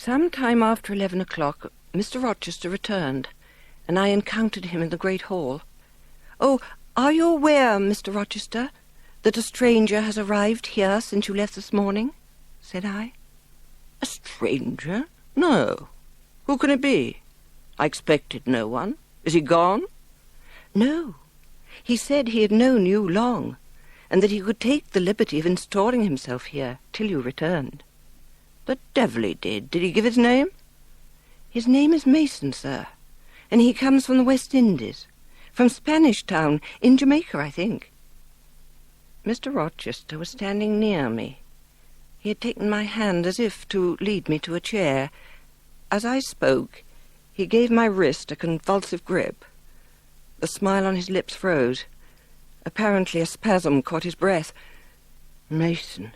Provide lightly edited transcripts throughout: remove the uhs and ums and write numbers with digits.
Some time after 11 o'clock, Mr. Rochester returned, and I encountered him in the great hall. "Oh, are you aware, Mr. Rochester, that a stranger has arrived here since you left this morning?" said I. "A stranger? No. Who can it be? I expected no one. Is he gone?" "No. He said he had known you long, and that he could take the liberty of installing himself here till you returned." "The devil he did. Did he give his name?" "His name is Mason, sir, and he comes from the West Indies, from Spanish Town, in Jamaica, I think." Mr. Rochester was standing near me. He had taken my hand as if to lead me to a chair. As I spoke, he gave my wrist a convulsive grip. The smile on his lips froze. Apparently a spasm caught his breath. "Mason,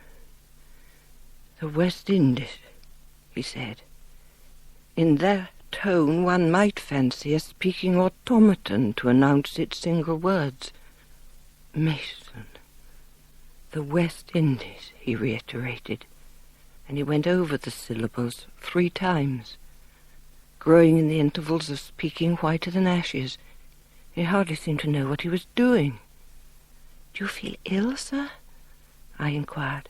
the West Indies," he said. In that tone one might fancy a speaking automaton to announce its single words. "Mason, the West Indies," he reiterated, and he went over the syllables 3 times, growing in the intervals of speaking whiter than ashes. He hardly seemed to know what he was doing. "Do you feel ill, sir?" I inquired.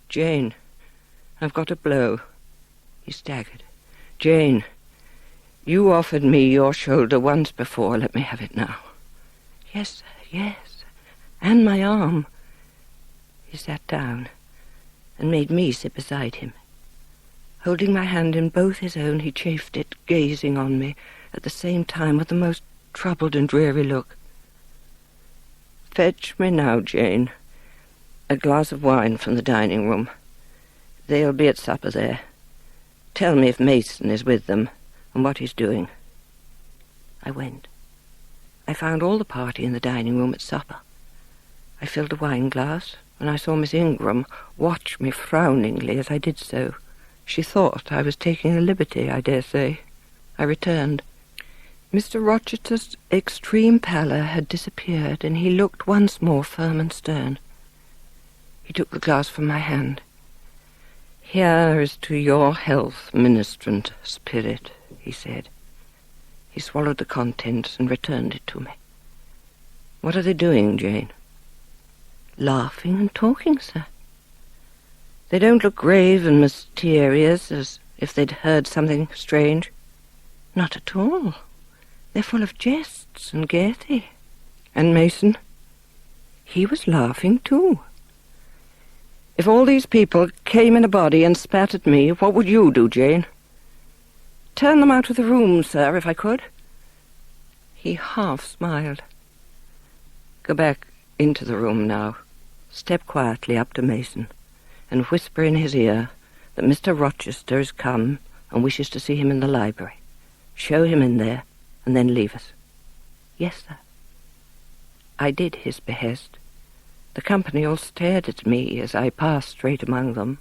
"Jane, I've got a blow." He staggered. "Jane, you offered me your shoulder once before. Let me have it now." "Yes, sir, yes, and my arm." He sat down and made me sit beside him. Holding my hand in both his own, he chafed it, gazing on me at the same time with the most troubled and dreary look. "Fetch me now, Jane, a glass of wine from the dining room. They'll be at supper there. Tell me if Mason is with them and what he's doing." I went. I found all the party in the dining room at supper. I filled a wine glass, and I saw Miss Ingram watch me frowningly as I did so. She thought I was taking a liberty, I dare say. I returned. Mr. Rochester's extreme pallor had disappeared, and he looked once more firm and stern. He took the glass from my hand. "Here is to your health, ministrant spirit," he said. He swallowed the contents and returned it to me. "What are they doing, Jane?" "Laughing and talking, sir." "They don't look grave and mysterious, as if they'd heard something strange?" "Not at all. They're full of jests and gaiety." "And Mason?" "He was laughing, too." "If all these people came in a body and spat at me, what would you do, Jane?" "Turn them out of the room, sir, if I could." He half smiled. "Go back into the room now. Step quietly up to Mason and whisper in his ear that Mr. Rochester has come and wishes to see him in the library. Show him in there, and then leave us." "Yes, sir." I did his behest. The company all stared at me as I passed straight among them.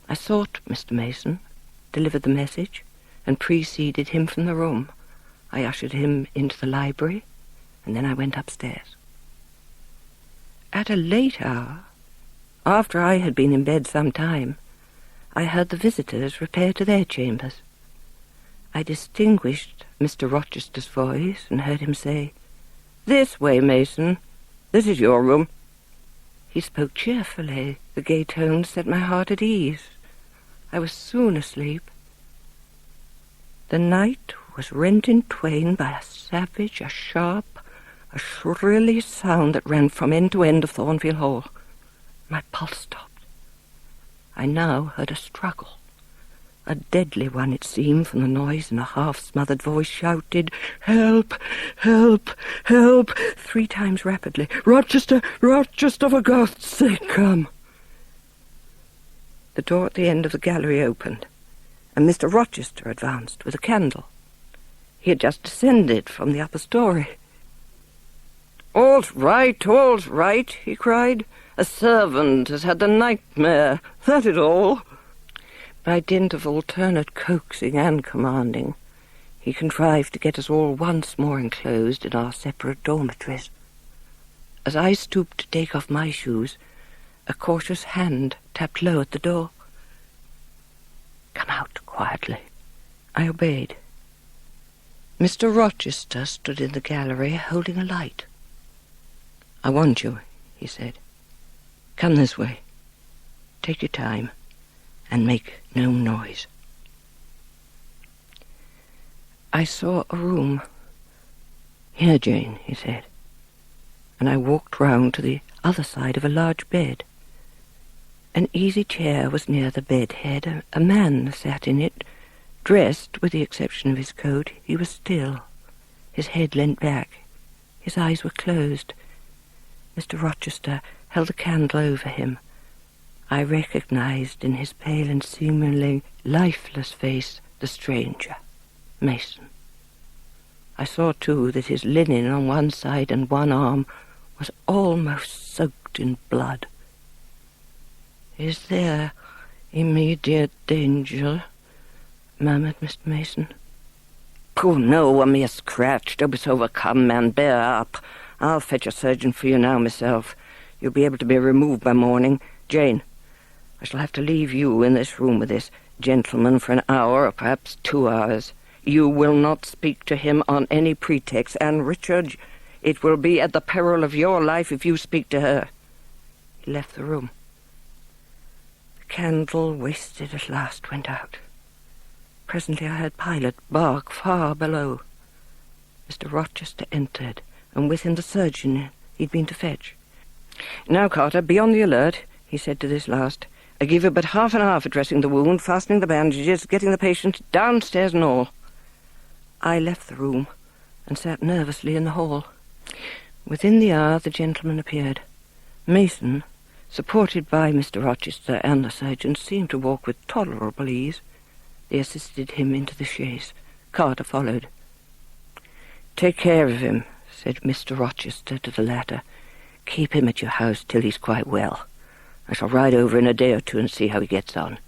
I sought Mr. Mason, delivered the message, and preceded him from the room. I ushered him into the library, and then I went upstairs. At a late hour, after I had been in bed some time, I heard the visitors repair to their chambers. I distinguished Mr. Rochester's voice and heard him say, "This way, Mason. This is your room." He spoke cheerfully. The gay tones set my heart at ease. I was soon asleep. The night was rent in twain by a savage, a sharp, a shrilly sound that ran from end to end of Thornfield Hall. My pulse stopped. I now heard a struggle. A deadly one, it seemed, from the noise, and a half-smothered voice shouted, "Help! Help! Help!" 3 times rapidly. "Rochester! Rochester, for God's sake, come!" The door at the end of the gallery opened, and Mr. Rochester advanced with a candle. He had just descended from the upper story. "All's right, he cried. "A servant has had the nightmare, that is all." By dint of alternate coaxing and commanding, he contrived to get us all once more enclosed in our separate dormitories. As I stooped to take off my shoes, a cautious hand tapped low at the door. "Come out, I obeyed. Mr. Rochester stood in the gallery holding a light. "I want you," he said. "Come this way. Take your time and make no noise." I saw a room. "Here, Jane," he said, and I walked round to the other side of a large bed. An easy chair was near the bed head. A man sat in it, dressed, with the exception of his coat. He was still, his head leant back. His eyes were closed. Mr. Rochester held a candle over him. I recognized in his pale and seemingly lifeless face the stranger, Mason. I saw, too, that his linen on one side and one arm was almost soaked in blood. "Is there immediate danger?" murmured Mr. Mason. "Oh, no, a mere scratch. Don't be so overcome, man. Bear up. I'll fetch a surgeon for you now myself. You'll be able to be removed by morning. Jane, I shall have to leave you in this room with this gentleman for an hour or perhaps 2 hours. You will not speak to him on any pretext, and, Richard, it will be at the peril of your life if you speak to her." He left the room. The candle, wasted at last, went out. Presently I heard Pilot bark far below. Mr. Rochester entered, and with him the surgeon he'd been to fetch. "Now, Carter, be on the alert," he said to this last. "I give you but half an hour for dressing the wound, fastening the bandages, getting the patient downstairs and all." I left the room and sat nervously in the hall. Within the hour the gentleman appeared. Mason, supported by Mr. Rochester and the surgeon, seemed to walk with tolerable ease. They assisted him into the chaise. Carter followed. "Take care of him," said Mr. Rochester to the latter. "Keep him at your house till he's quite well. I shall ride over in a day or two and see how he gets on."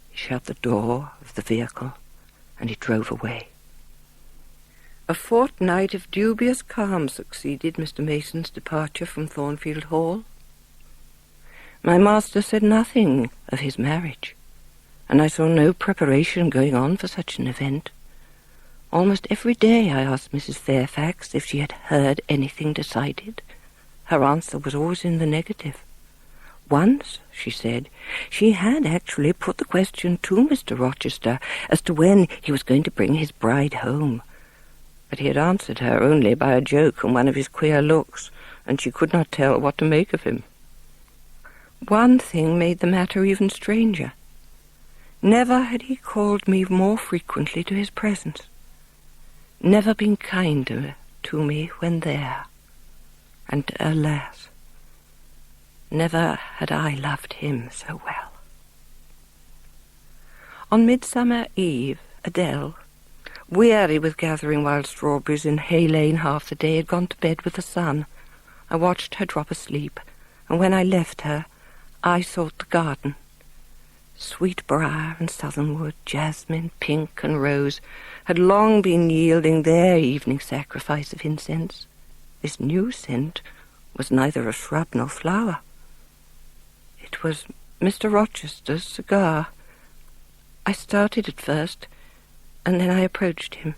He shut the door of the vehicle, and he drove away. A fortnight of dubious calm succeeded Mr. Mason's departure from Thornfield Hall. My master said nothing of his marriage, and I saw no preparation going on for such an event. Almost every day I asked Mrs. Fairfax if she had heard anything decided. Her answer was always in the negative. Once, she said, she had actually put the question to Mr. Rochester as to when he was going to bring his bride home. But he had answered her only by a joke and one of his queer looks, and she could not tell what to make of him. One thing made the matter even stranger. Never had he called me more frequently to his presence, never been kinder to me when there, and, alas, never had I loved him so well. On Midsummer Eve, Adele, weary with gathering wild strawberries in Hay Lane half the day, had gone to bed with the sun. I watched her drop asleep, and when I left her, I sought the garden. Sweetbriar and southernwood, jasmine, pink and rose, had long been yielding their evening sacrifice of incense. This new scent was neither a shrub nor flower. It was Mr. Rochester's cigar. I started at first, and then I approached him.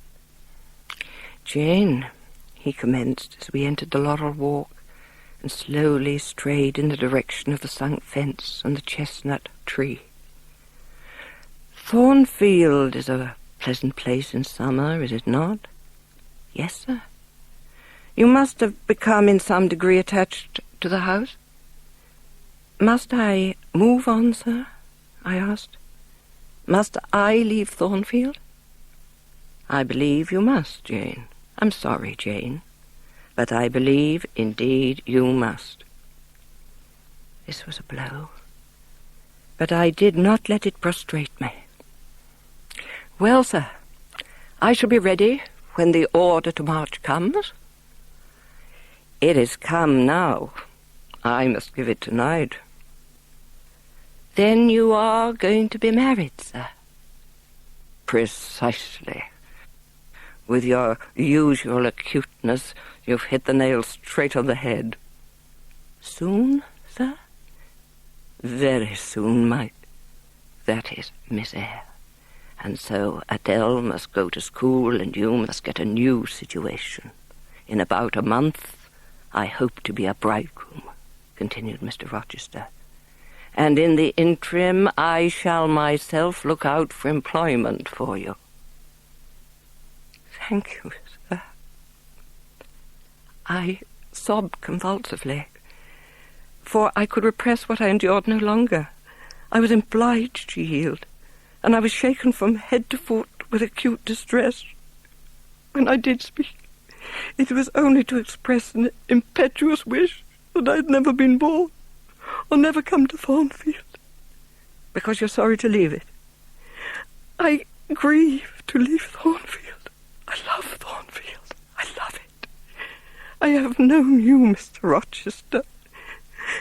"Jane," he commenced as we entered the laurel walk and slowly strayed in the direction of the sunk fence and the chestnut tree. "Thornfield is a pleasant place in summer, is it not?" "Yes, sir." "You must have become in some degree attached to the house?" "Must I move on, sir?" I asked. "Must I leave Thornfield?" "I believe you must, Jane. I'm sorry, Jane, but I believe, indeed, you must." This was a blow, but I did not let it prostrate me. "Well, sir, I shall be ready when the order to march comes." "It is come now. I must give it tonight." "Then you are going to be married, sir?" "Precisely. With your usual acuteness, you've hit the nail straight on the head." "Soon, sir?" "Very soon, that is, Miss Eyre. And so Adele must go to school and you must get a new situation. In about a month, I hope to be a bridegroom, continued Mr. Rochester. And in the interim, I shall myself look out for employment for you. Thank you, sir. I sobbed convulsively, for I could repress what I endured no longer. I was obliged to yield, and I was shaken from head to foot with acute distress. When I did speak, it was only to express an impetuous wish that I had never been born, or never come to Thornfield, because you're sorry to leave it. I grieve to leave Thornfield. I love Thornfield. I love it. I have known you, Mr. Rochester,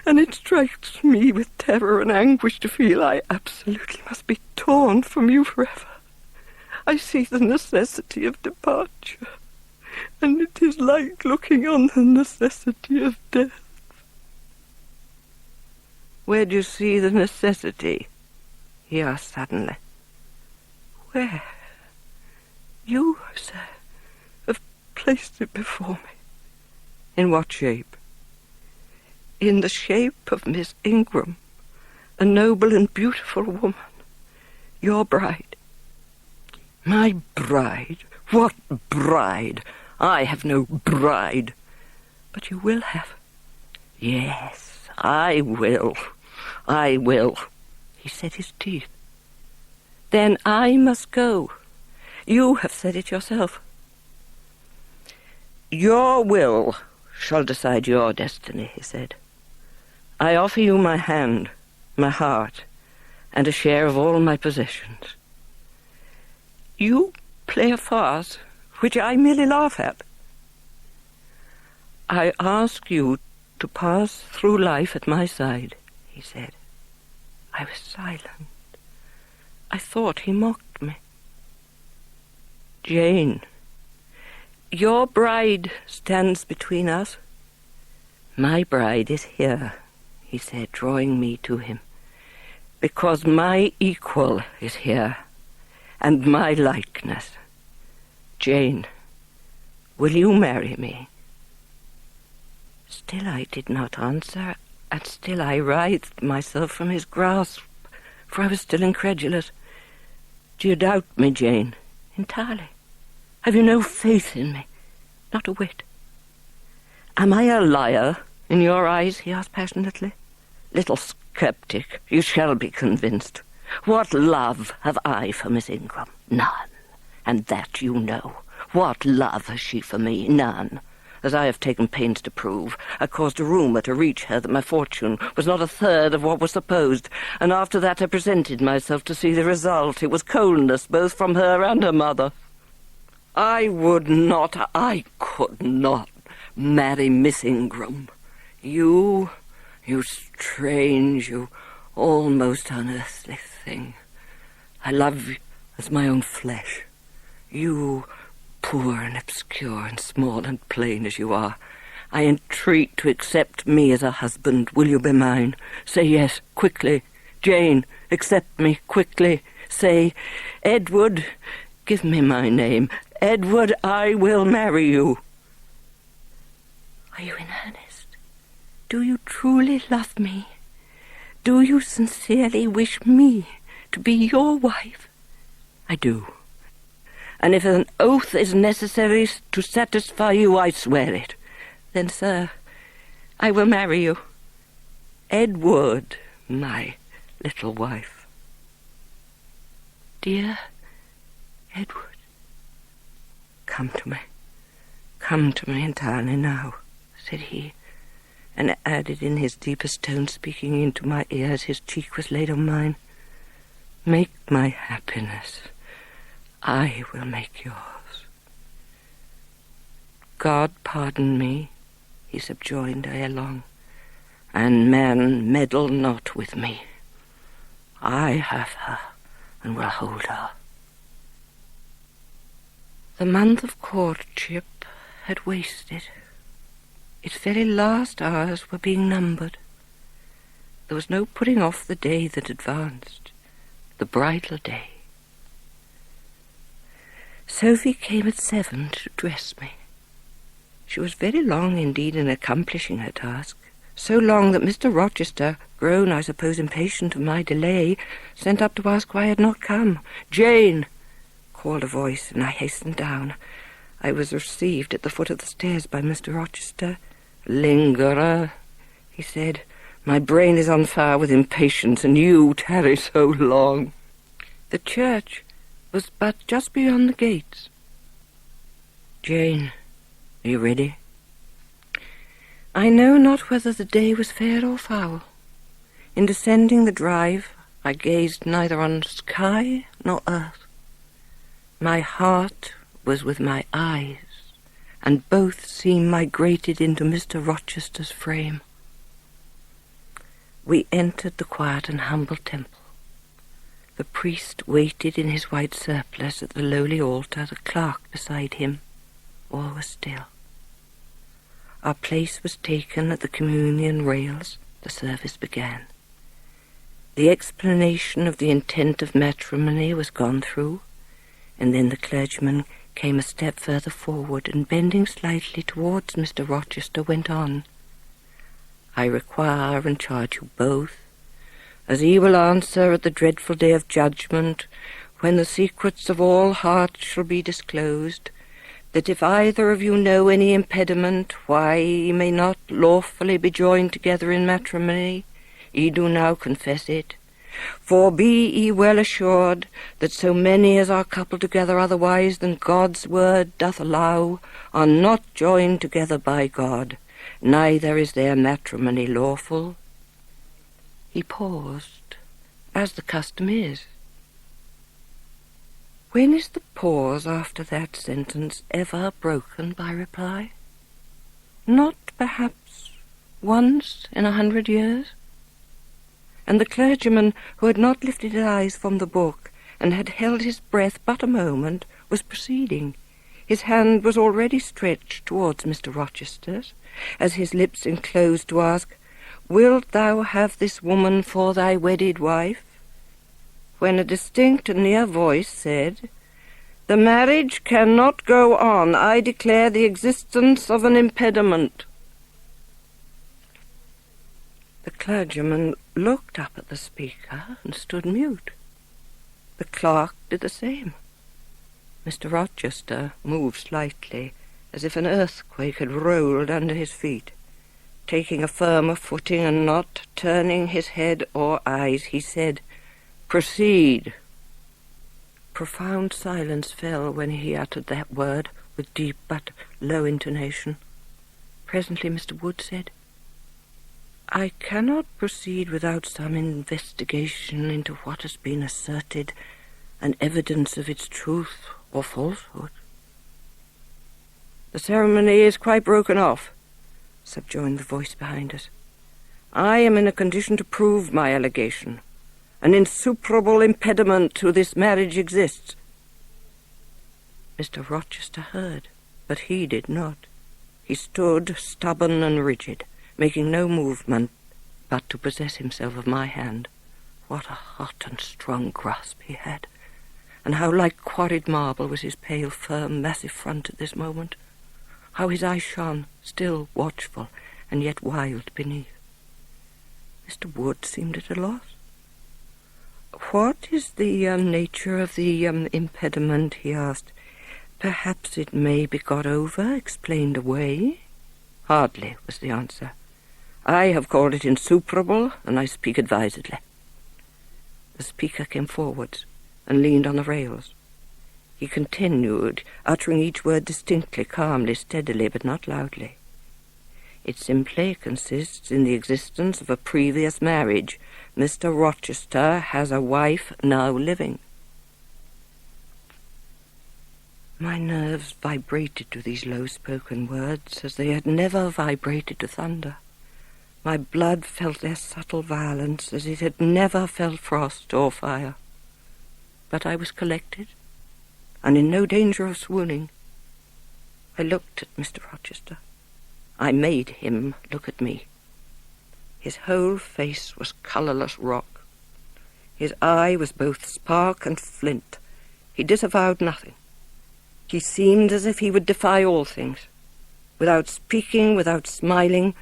and it strikes me with terror and anguish to feel I absolutely must be torn from you forever. I see the necessity of departure, and it is like looking on the necessity of death. Where do you see the necessity? He asked suddenly. Where? You, sir, have placed it before me. In what shape? In the shape of Miss Ingram, a noble and beautiful woman, your bride. My bride? What bride? I have no bride. But you will have. Yes, I will. I will. He set his teeth. Then I must go. You have said it yourself. Your will shall decide your destiny, he said. I offer you my hand, my heart, and a share of all my possessions. You play a farce, which I merely laugh at. I ask you to pass through life at my side, he said. I was silent. I thought he mocked me. Jane, your bride stands between us. My bride is here, he said, drawing me to him, because my equal is here, and my likeness. Jane, will you marry me? Still I did not answer, and still I writhed myself from his grasp, for I was still incredulous. Do you doubt me, Jane? Entirely. Have you no faith in me? Not a whit. Am I a liar in your eyes? He asked passionately. Little skeptic, you shall be convinced. What love have I for Miss Ingram? None. And that you know. What love has she for me? None. As I have taken pains to prove, I caused a rumour to reach her that my fortune was not a third of what was supposed, and after that I presented myself to see the result. It was coldness both from her and her mother. I could not marry Miss Ingram. You strange, you almost unearthly thing. I love you as my own flesh. You, poor and obscure and small and plain as you are, I entreat to accept me as a husband. Will you be mine? Say yes, quickly. Jane, accept me, quickly. Say, Edward, give me my name. Edward, I will marry you. Are you in earnest? Do you truly love me? Do you sincerely wish me to be your wife? I do. And if an oath is necessary to satisfy you, I swear it. Then, sir, I will marry you. Edward, my little wife. Dear Edward, come to me entirely now, said he, and added in his deepest tone, speaking into my ear as his cheek was laid on mine, make my happiness. I will make yours. God pardon me, he subjoined ere long, and man meddle not with me. I have her, and will hold her. The month of courtship had wasted. Its very last hours were being numbered. There was no putting off the day that advanced, the bridal day. Sophie came at 7 to dress me. She was very long indeed in accomplishing her task, so long that Mr. Rochester, grown, I suppose, impatient of my delay, sent up to ask why I had not come. "Jane!" called a voice, and I hastened down. I was received at the foot of the stairs by Mr. Rochester. "Lingerer," he said, "my brain is on fire with impatience, and you tarry so long." The church was but just beyond the gates. "Jane, are you ready?" I know not whether the day was fair or foul. In descending the drive, I gazed neither on sky nor earth. My heart was with my eyes, and both seemed migrated into Mr. Rochester's frame. We entered the quiet and humble temple. The priest waited in his white surplice at the lowly altar, the clerk beside him. All was still. Our place was taken at the communion rails. The service began. The explanation of the intent of matrimony was gone through, and then the clergyman came a step further forward, and bending slightly towards Mr. Rochester, went on. "I require and charge you both, as he will answer at the dreadful day of judgment, when the secrets of all hearts shall be disclosed, that if either of you know any impediment why ye may not lawfully be joined together in matrimony, ye do now confess it. For be ye well assured that so many as are coupled together otherwise than God's word doth allow are not joined together by God, neither is their matrimony lawful." He paused, as the custom is. When is the pause after that sentence ever broken by reply? Not, perhaps, once in 100 years? And the clergyman, who had not lifted his eyes from the book, and had held his breath but a moment, was proceeding. His hand was already stretched towards Mr. Rochester's, as his lips enclosed to ask, "Wilt thou have this woman for thy wedded wife?" when a distinct and near voice said, "The marriage cannot go on. I declare the existence of an impediment." The clergyman looked up at the speaker and stood mute. The clerk did the same. Mr. Rochester moved slightly, as if an earthquake had rolled under his feet. Taking a firmer footing and not turning his head or eyes, he said, "Proceed." Profound silence fell when he uttered that word with deep but low intonation. Presently Mr. Wood said, "I cannot proceed without some investigation into what has been asserted and evidence of its truth or falsehood." "The ceremony is quite broken off," subjoined the voice behind us. "I am in a condition to prove my allegation. An insuperable impediment to this marriage exists." Mr. Rochester heard, but he did not. He stood stubborn and rigid, making no movement but to possess himself of my hand. What a hot and strong grasp he had, and how like quarried marble was his pale, firm, massive front at this moment. How his eyes shone, still watchful, and yet wild beneath. Mr. Wood seemed at a loss. "What is the nature of the impediment?" he asked. "Perhaps it may be got over, explained away?" "Hardly," was the answer. "I have called it insuperable, and I speak advisedly." The speaker came forwards and leaned on the rails. He continued, uttering each word distinctly, calmly, steadily, but not loudly. "It simply consists in the existence of a previous marriage. Mr. Rochester has a wife now living." My nerves vibrated to these low-spoken words as they had never vibrated to thunder. My blood felt their subtle violence as it had never felt frost or fire. But I was collected, and in no danger of swooning. I looked at Mr. Rochester. I made him look at me. His whole face was colourless rock. His eye was both spark and flint. He disavowed nothing. He seemed as if he would defy all things. Without speaking, without smiling,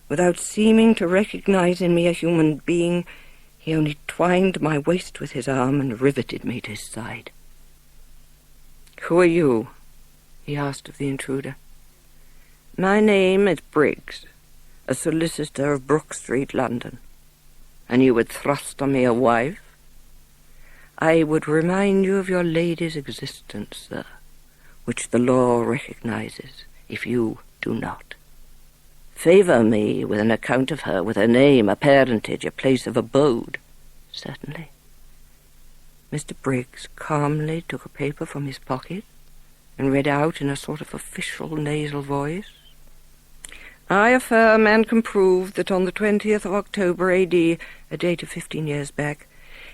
without seeming to recognize in me a human being, he only twined my waist with his arm and riveted me to his side. "Who are you?" he asked of the intruder. "My name is Briggs, a solicitor of Brook Street, London. And you would thrust on me a wife? I would remind you of your lady's existence, sir, which the law recognizes, if you do not. Favor me with an account of her, with her name, a parentage, a place of abode." "Certainly." Mr. Briggs calmly took a paper from his pocket and read out in a sort of official nasal voice, "I affirm and can prove that on the 20th of October, A.D., a date of 15 years back,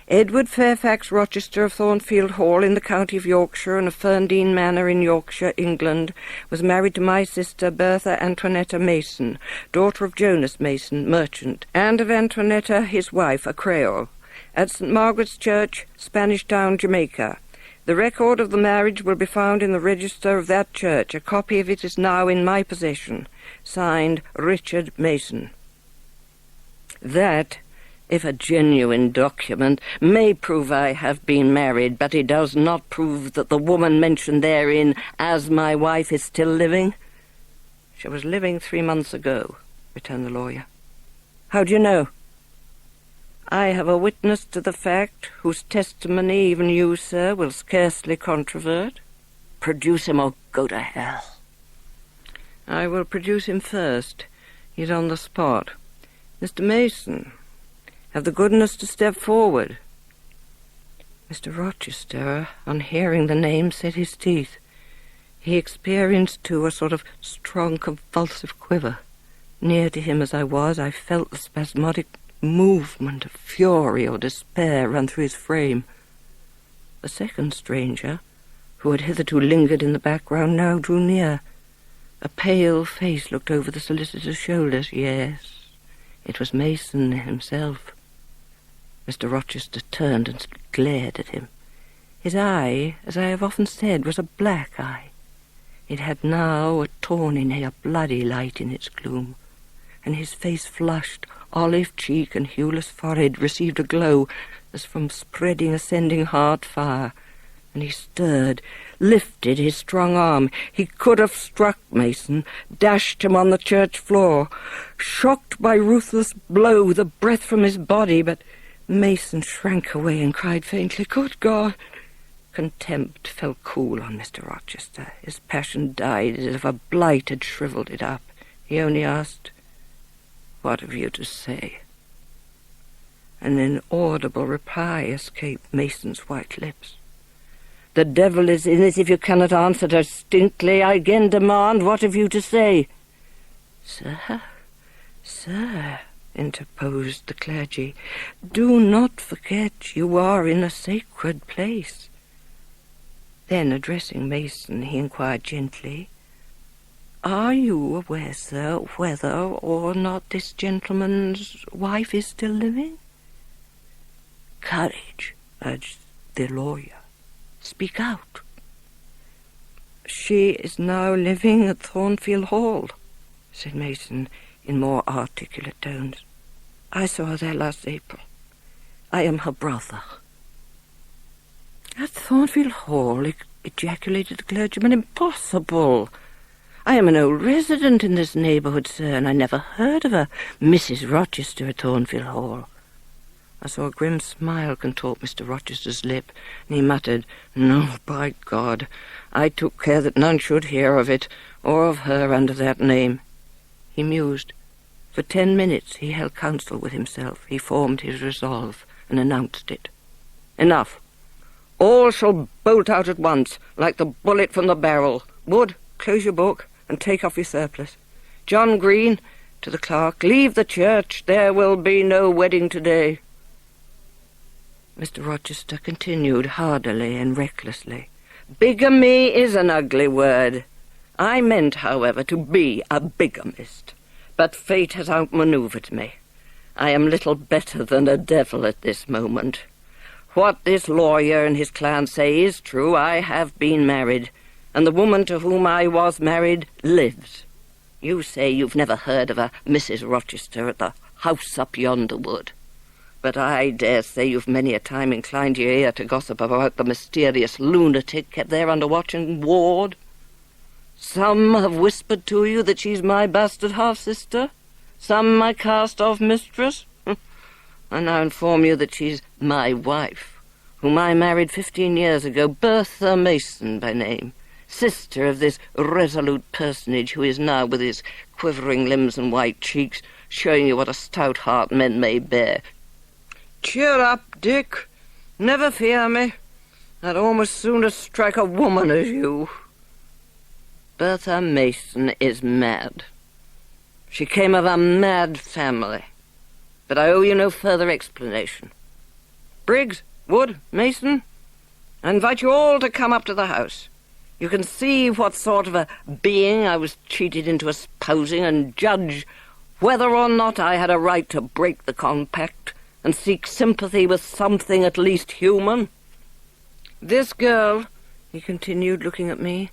Edward Fairfax Rochester of Thornfield Hall in the county of Yorkshire and of Ferndean Manor in Yorkshire, England, was married to my sister Bertha Antoinetta Mason, daughter of Jonas Mason, merchant, and of Antoinetta, his wife, a Creole, at St. Margaret's Church, Spanish Town, Jamaica. The record of the marriage will be found in the register of that church. A copy of it is now in my possession. Signed, Richard Mason." That, if a genuine document, may prove I have been married, but it does not prove that the woman mentioned therein as my wife is still living. "She was living 3 months ago," returned the lawyer. "How do you know?" "I have a witness to the fact, whose testimony even you, sir, will scarcely controvert." "Produce him or go to hell." "I will produce him first. He's on the spot. Mr. Mason, have the goodness to step forward." Mr. Rochester, on hearing the name, set his teeth. He experienced, too, a sort of strong convulsive quiver. Near to him as I was, I felt the spasmodic movement of fury or despair run through his frame. The second stranger, who had hitherto lingered in the background, now drew near. A pale face looked over the solicitor's shoulders. Yes, it was Mason himself. Mr. Rochester turned and glared at him. His eye, as I have often said, was a black eye. It had now a tawny, nay, a bloody light in its gloom, and his face flushed, olive cheek and hueless forehead received a glow as from spreading, ascending heart fire, and he stirred, lifted his strong arm. He could have struck Mason, dashed him on the church floor, shocked by ruthless blow the breath from his body, but Mason shrank away and cried faintly, "Good God!" Contempt fell cool on Mr. Rochester. His passion died as if a blight had shriveled it up. He only asked, "What have you to say?" An inaudible reply escaped Mason's white lips. "The devil is in it if you cannot answer distinctly. I again demand, what have you to say?" Sir, interposed the clergy, "do not forget you are in a sacred place." Then, addressing Mason, he inquired gently, "Are you aware, sir, whether or not this gentleman's wife is still living?" "Courage," urged the lawyer. "Speak out." "She is now living at Thornfield Hall," said Mason in more articulate tones. "I saw her there last April. I am her brother." "At Thornfield Hall?" ejaculated the clergyman. "Impossible! I am an old resident in this neighbourhood, sir, and I never heard of a Mrs. Rochester at Thornfield Hall." I saw a grim smile contort Mr. Rochester's lip, and he muttered, "No, by God, I took care that none should hear of it, or of her under that name." He mused. For 10 minutes he held counsel with himself. He formed his resolve and announced it. "Enough. All shall bolt out at once, like the bullet from the barrel. Wood, close your book and take off your surplice. John Green," to the clerk, "leave the church. There will be no wedding today." Mr. Rochester continued hardily and recklessly. "Bigamy is an ugly word. I meant, however, to be a bigamist, but fate has outmaneuvered me. I am little better than a devil at this moment. What this lawyer and his clan say is true. I have been married, and the woman to whom I was married lives. You say you've never heard of a Mrs. Rochester at the house up yonder wood, but I dare say you've many a time inclined your ear to gossip about the mysterious lunatic kept there under watch and ward. Some have whispered to you that she's my bastard half-sister, some my cast-off mistress. I now inform you that she's my wife, whom I married 15 years ago, Bertha Mason by name, sister of this resolute personage who is now, with his quivering limbs and white cheeks, showing you what a stout heart men may bear. Cheer up, Dick. Never fear me. I'd almost sooner strike a woman as you. Bertha Mason is mad. She came of a mad family. But I owe you no further explanation. Briggs, Wood, Mason, I invite you all to come up to the house. You can see what sort of a being I was cheated into espousing and judge whether or not I had a right to break the compact and seek sympathy with something at least human. This girl, he continued, looking at me,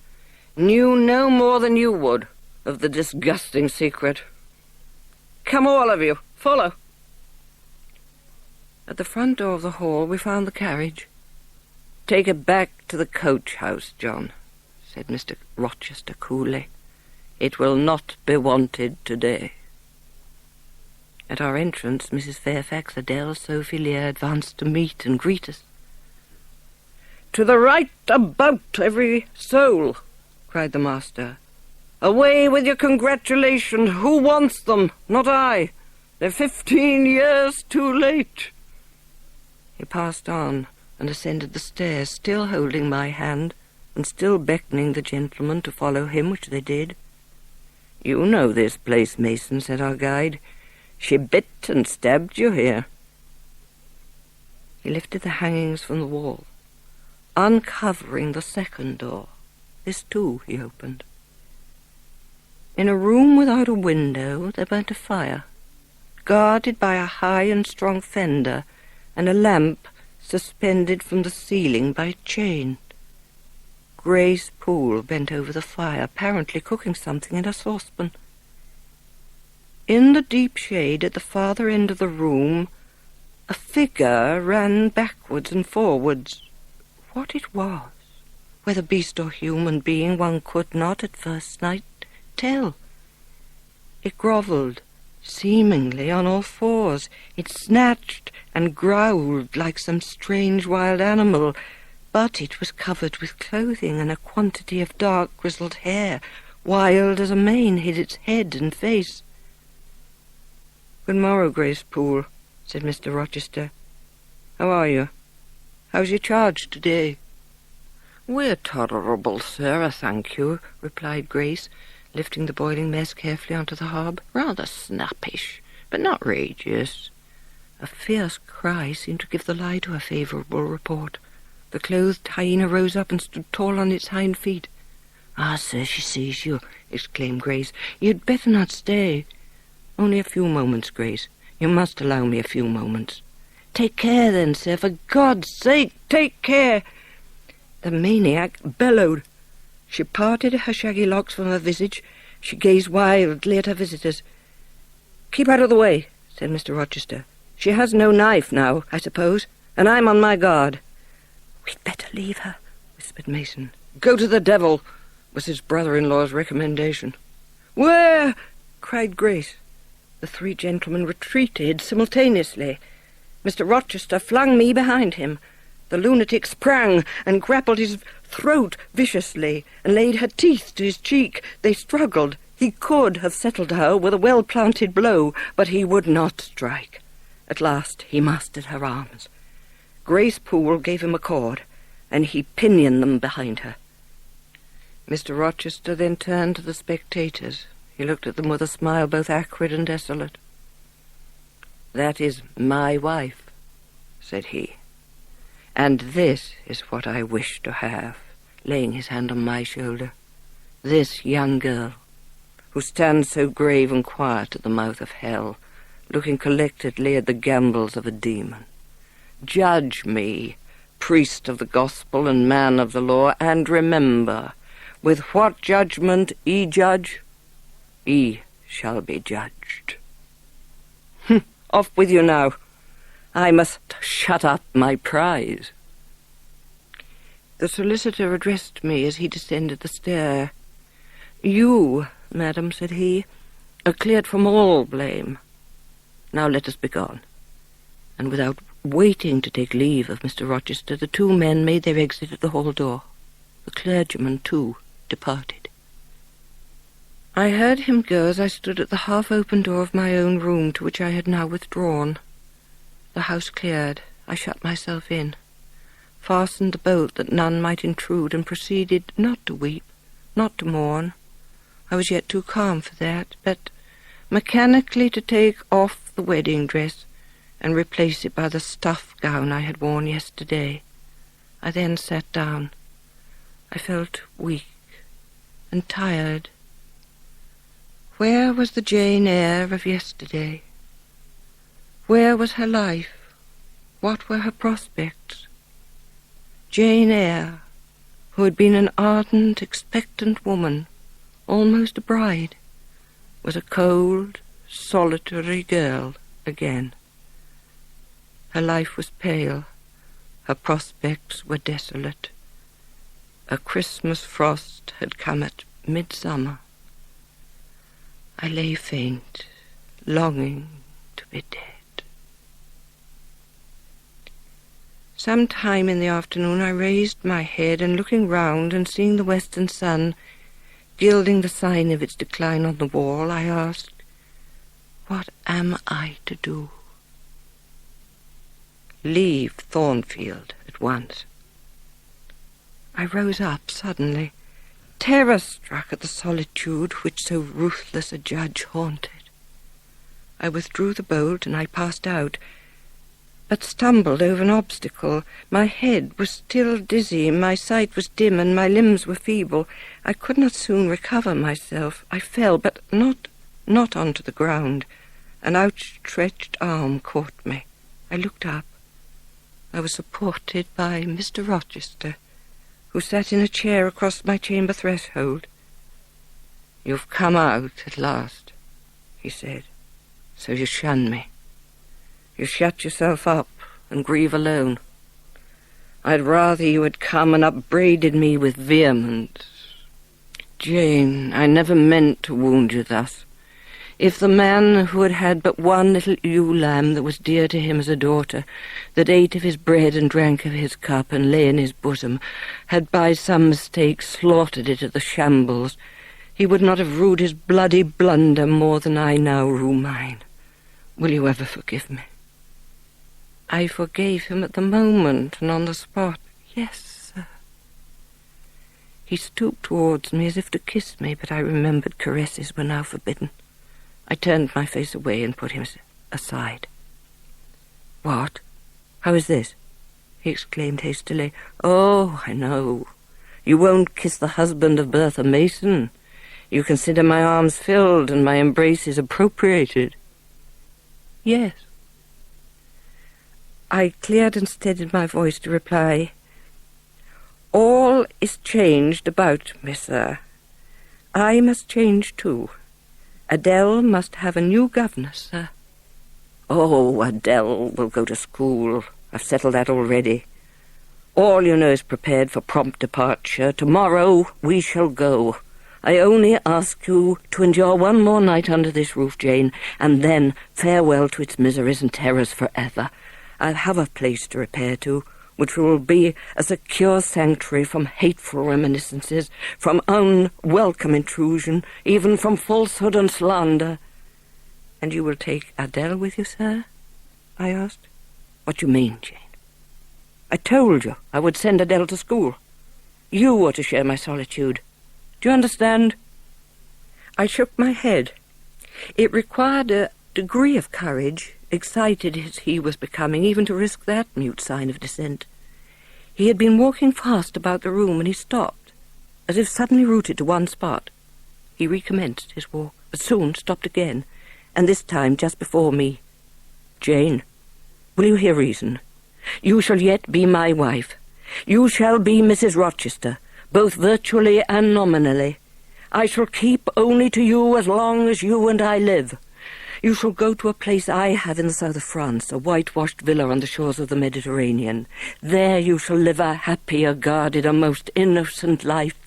knew no more than you would of the disgusting secret. Come, all of you, follow. At the front door of the hall we found the carriage. Take it back to the coach-house, John, said Mr. Rochester coolly. It will not be wanted today. At our entrance, Mrs. Fairfax, Adele, Sophie, Leah advanced to meet and greet us. To the right about, every soul, cried the master. Away with your congratulations. Who wants them? Not I. They're 15 years too late. He passed on and ascended the stairs, still holding my hand and still beckoning the gentlemen to follow him, which they did. You know this place, Mason, said our guide. She bit and stabbed you here. He lifted the hangings from the wall, uncovering the second door. This, too, he opened. In a room without a window there burnt a fire, guarded by a high and strong fender, and a lamp suspended from the ceiling by a chain. Grace Poole bent over the fire, apparently cooking something in a saucepan. In the deep shade at the farther end of the room, a figure ran backwards and forwards. What it was, whether beast or human being, one could not at first sight tell. It grovelled, seemingly on all fours. It snatched and growled like some strange wild animal, but it was covered with clothing, and a quantity of dark grizzled hair, wild as a mane, hid its head and face. "Good morrow, Grace Poole," said Mr. Rochester. "How are you? How's your charge today?" "We're tolerable, sir, I thank you," replied Grace, lifting the boiling mess carefully onto the hob. "Rather snappish, but not rageous." A fierce cry seemed to give the lie to a favourable report. The clothed hyena rose up and stood tall on its hind feet. "Ah, sir, she sees you," exclaimed Grace. "You'd better not stay." "Only a few moments, Grace. You must allow me a few moments." "Take care, then, sir. For God's sake, take care." The maniac bellowed. She parted her shaggy locks from her visage. She gazed wildly at her visitors. "Keep out of the way," said Mr. Rochester. "She has no knife now, I suppose, and I'm on my guard." "We'd better leave her," whispered Mason. "Go to the devil," was his brother-in-law's recommendation. "Where?" cried Grace. The three gentlemen retreated simultaneously. Mr. Rochester flung me behind him. The lunatic sprang and grappled his throat viciously and laid her teeth to his cheek. They struggled. He could have settled her with a well-planted blow, but he would not strike. At last he mastered her arms. Grace Poole gave him a cord, and he pinioned them behind her. Mr. Rochester then turned to the spectators. He looked at them with a smile both acrid and desolate. "That is my wife," said he. "And this is what I wish to have," laying his hand on my shoulder. "This young girl, who stands so grave and quiet at the mouth of hell, looking collectedly at the gambols of a demon. Judge me, priest of the gospel and man of the law, and remember, With what judgment ye judge, ye shall be judged. Off with you now. I must shut up my prize. The solicitor addressed me as he descended the stair. You, madam, said he, are cleared from all blame. Now let us be gone. And without waiting to take leave of Mr. Rochester, the two men made their exit at the hall door. The clergyman, too, departed. I heard him go as I stood at the half-open door of my own room, to which I had now withdrawn. The house cleared. I shut myself in, fastened the bolt that none might intrude, and proceeded not to weep, not to mourn. I was yet too calm for that, but mechanically to take off the wedding dress and replace it by the stuff gown I had worn yesterday. I then sat down. I felt weak and tired. Where was the Jane Eyre of yesterday? Where was her life? What were her prospects? Jane Eyre, who had been an ardent, expectant woman, almost a bride, was a cold, solitary girl again. Her life was pale. Her prospects were desolate. A Christmas frost had come at midsummer. I lay faint, longing to be dead. Some time in the afternoon I raised my head, and looking round and seeing the western sun gilding the sign of its decline on the wall, I asked, what am I to do? Leave Thornfield at once. I rose up suddenly, terror-struck at the solitude which so ruthless a judge haunted. I withdrew the bolt, and I passed out, but stumbled over an obstacle. My head was still dizzy, my sight was dim, and my limbs were feeble. I could not soon recover myself. I fell, but not onto the ground. An outstretched arm caught me. I looked up. I was supported by Mr. Rochester, who sat in a chair across my chamber threshold. "You've come out at last," he said, "so you shun me. You shut yourself up and grieve alone. I'd rather you had come and upbraided me with vehemence. Jane, I never meant to wound you thus. If the man who had had but one little ewe lamb that was dear to him as a daughter, that ate of his bread and drank of his cup and lay in his bosom, had by some mistake slaughtered it at the shambles, he would not have rued his bloody blunder more than I now rue mine. Will you ever forgive me?" I forgave him at the moment and on the spot. "Yes, sir." He stooped towards me as if to kiss me, but I remembered caresses were now forbidden. I turned my face away and put him aside. "What? How is this?" he exclaimed hastily. "Oh, I know. You won't kiss the husband of Bertha Mason. You consider my arms filled and my embraces appropriated." "Yes." I cleared and steadied my voice to reply, "All is changed about me, sir. I must change too. Adele must have a new governess, sir." "Oh, Adele will go to school. I've settled that already. All you know is prepared for prompt departure. Tomorrow we shall go. I only ask you to endure one more night under this roof, Jane, and then farewell to its miseries and terrors forever. I'll have a place to repair to, which will be a secure sanctuary from hateful reminiscences, from unwelcome intrusion, even from falsehood and slander." "And you will take Adele with you, sir?" I asked. "What do you mean, Jane? I told you I would send Adele to school. You are to share my solitude. Do you understand?" I shook my head. It required a degree of courage, excited as he was becoming, even to risk that mute sign of dissent. He had been walking fast about the room, and he stopped, as if suddenly rooted to one spot. He recommenced his walk, but soon stopped again, and this time just before me. "Jane, will you hear reason? You shall yet be my wife. You shall be Mrs. Rochester, both virtually and nominally. I shall keep only to you as long as you and I live. You shall go to a place I have in the south of France, a whitewashed villa on the shores of the Mediterranean. There you shall live a happy, a guarded, a most innocent life.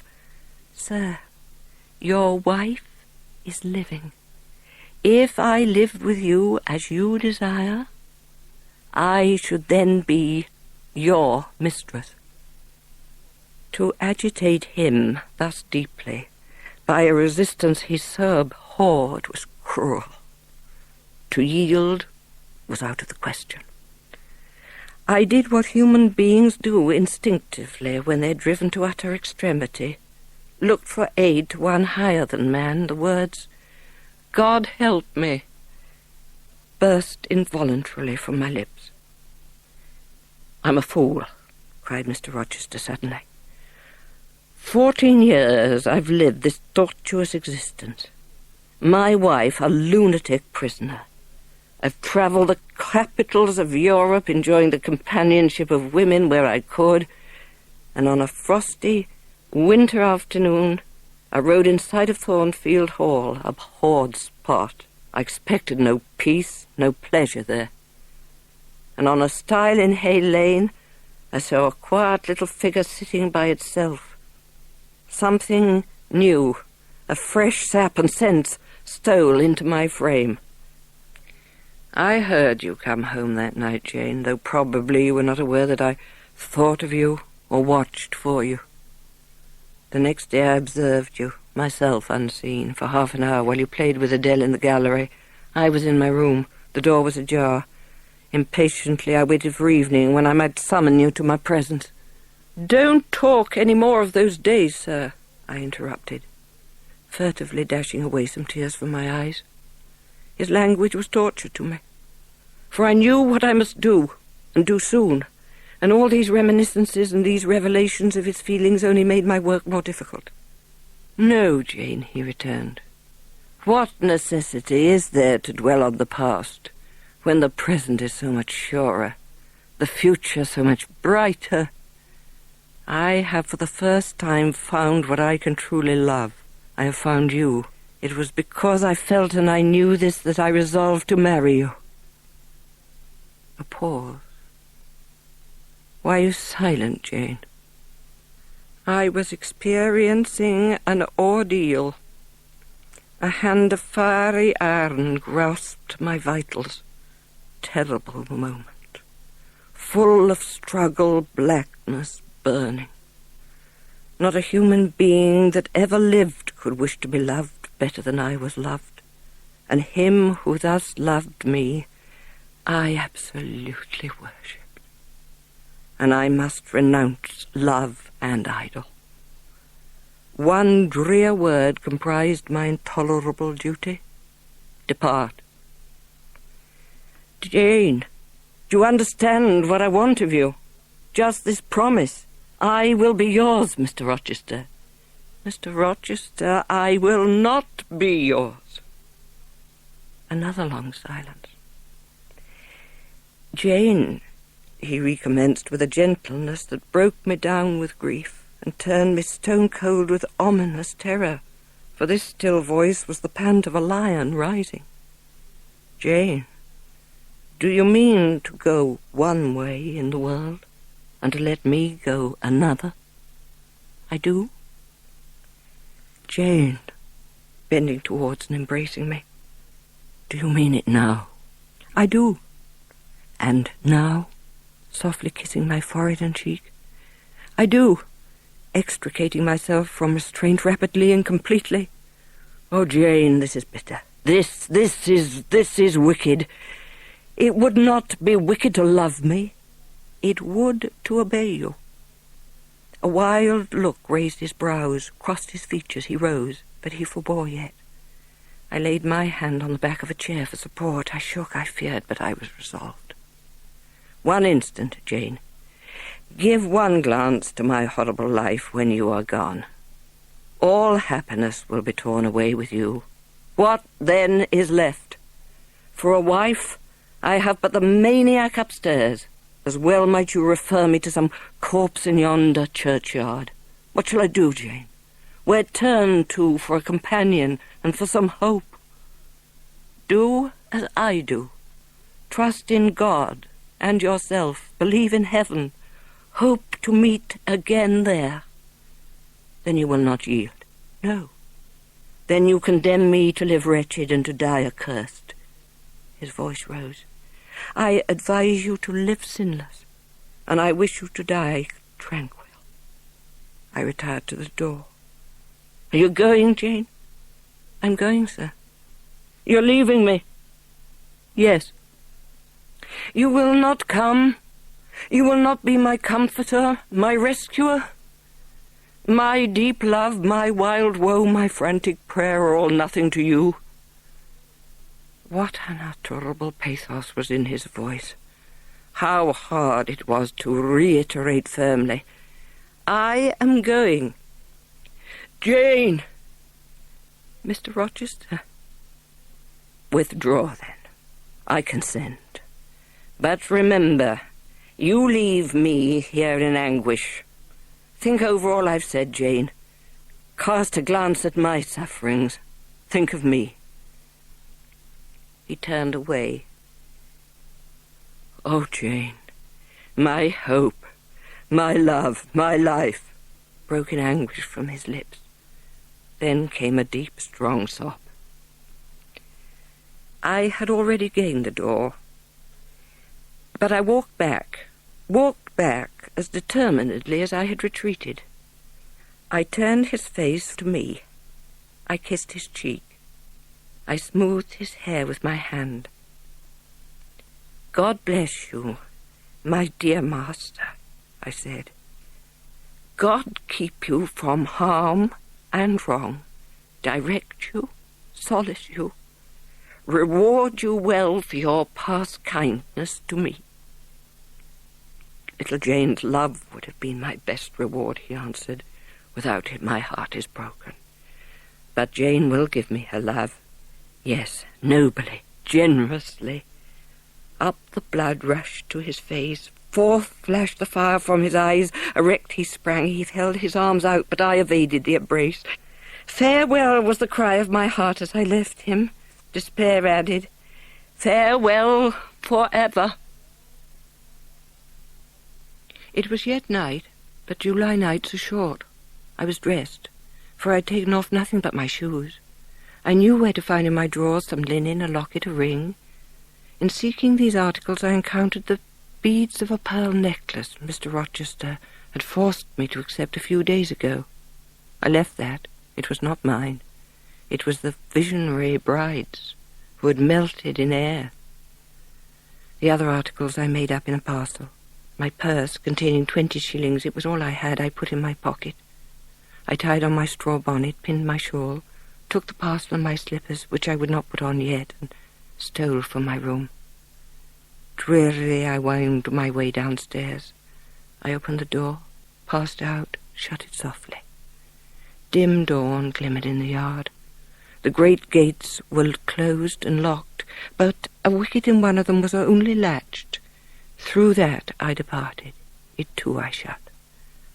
Sir, your wife is living. If I lived with you as you desire, I should then be your mistress. To agitate him thus deeply by a resistance he so abhorred was cruel. To yield was out of the question. I did what human beings do instinctively when they're driven to utter extremity, looked for aid to one higher than man. The words, "God help me," burst involuntarily from my lips. "I'm a fool," cried Mr. Rochester suddenly. 14 years I've lived this tortuous existence. My wife a lunatic prisoner. I've travelled the capitals of Europe, enjoying the companionship of women where I could, and on a frosty winter afternoon I rode in sight of Thornfield Hall, a abhorred spot. I expected no peace, no pleasure there. And on a stile in Hay Lane I saw a quiet little figure sitting by itself. Something new, a fresh sap and sense, stole into my frame. I heard you come home that night, Jane, though probably you were not aware that I thought of you or watched for you. The next day I observed you, myself unseen, for half an hour while you played with Adele in the gallery. I was in my room. The door was ajar. Impatiently I waited for evening, when I might summon you to my presence. "Don't talk any more of those days, sir," I interrupted, furtively dashing away some tears from my eyes. His language was torture to me, for I knew what I must do, and do soon, and all these reminiscences and these revelations of his feelings only made my work more difficult. "No, Jane," he returned. "What necessity is there to dwell on the past, when the present is so much surer, the future so much brighter? I have for the first time found what I can truly love. I have found you. It was because I felt and I knew this that I resolved to marry you." A pause. "Why are you silent, Jane?" "I was experiencing an ordeal. A hand of fiery iron grasped my vitals. Terrible moment. Full of struggle, blackness, burning. Not a human being that ever lived could wish to be loved better than I was loved, and him who thus loved me I absolutely worshipped, and I must renounce love and idol. One drear word comprised my intolerable duty: depart. Jane, do you understand what I want of you? Just this promise. I will be yours, Mr. Rochester. Mr. Rochester, I will not be yours." Another long silence. "Jane," he recommenced with a gentleness that broke me down with grief and turned me stone-cold with ominous terror, for this still voice was the pant of a lion rising. "Jane, do you mean to go one way in the world, and to let me go another?" "I do." "Jane," bending towards and embracing me, "do you mean it now?" "I do." "And now?" softly kissing my forehead and cheek. "I do," extricating myself from restraint rapidly and completely. "Oh, Jane, this is bitter. This is wicked. It would not be wicked to love me. It would to obey you." A wild look raised his brows, crossed his features. He rose, but he forbore yet. I laid my hand on the back of a chair for support. I shook, I feared, but I was resolved. "One instant, Jane. Give one glance to my horrible life when you are gone. All happiness will be torn away with you. What, then, is left? For a wife, I have but the maniac upstairs. As well might you refer me to some corpse in yonder churchyard. What shall I do, Jane? Where turn to for a companion and for some hope? Do as I do. Trust in God and yourself. Believe in heaven. Hope to meet again there. Then you will not yield. No. Then you condemn me to live wretched and to die accursed. His voice rose. I advise you to live sinless, and I wish you to die tranquil. I retired to the door. Are you going, Jane? I'm going, sir. You're leaving me? Yes. You will not come? You will not be my comforter, my rescuer? My deep love, my wild woe, my frantic prayer are all nothing to you. What unutterable pathos was in his voice. How hard it was to reiterate firmly, I am going. Jane! Mr. Rochester? Withdraw, then. I consent. But remember, you leave me here in anguish. Think over all I've said, Jane. Cast a glance at my sufferings. Think of me. He turned away. Oh, Jane, my hope, my love, my life, broke in anguish from his lips. Then came a deep, strong sob. I had already gained the door, but I walked back as determinedly as I had retreated. I turned his face to me. I kissed his cheek. I smoothed his hair with my hand. God bless you, my dear master, I said. God keep you from harm and wrong, direct you, solace you, reward you well for your past kindness to me. Little Jane's love would have been my best reward, he answered. Without it, my heart is broken. But Jane will give me her love. Yes, nobly, generously. Up the blood rushed to his face. Forth flashed the fire from his eyes. Erect he sprang. He held his arms out, but I evaded the embrace. Farewell was the cry of my heart as I left him. Despair added, farewell forever. It was yet night, but July nights are short. I was dressed, for I had taken off nothing but my shoes. I knew where to find in my drawers some linen, a locket, a ring. In seeking these articles, I encountered the beads of a pearl necklace Mr. Rochester had forced me to accept a few days ago. I left that. It was not mine. It was the visionary bride's, who had melted in air. The other articles I made up in a parcel. My purse, containing 20 shillings, it was all I had, I put in my pocket. I tied on my straw bonnet, pinned my shawl, took the parcel and my slippers, which I would not put on yet, and stole from my room. Drearily I wound my way downstairs. I opened the door, passed out, shut it softly. Dim dawn glimmered in the yard. The great gates were closed and locked, but a wicket in one of them was only latched. Through that I departed. It too I shut.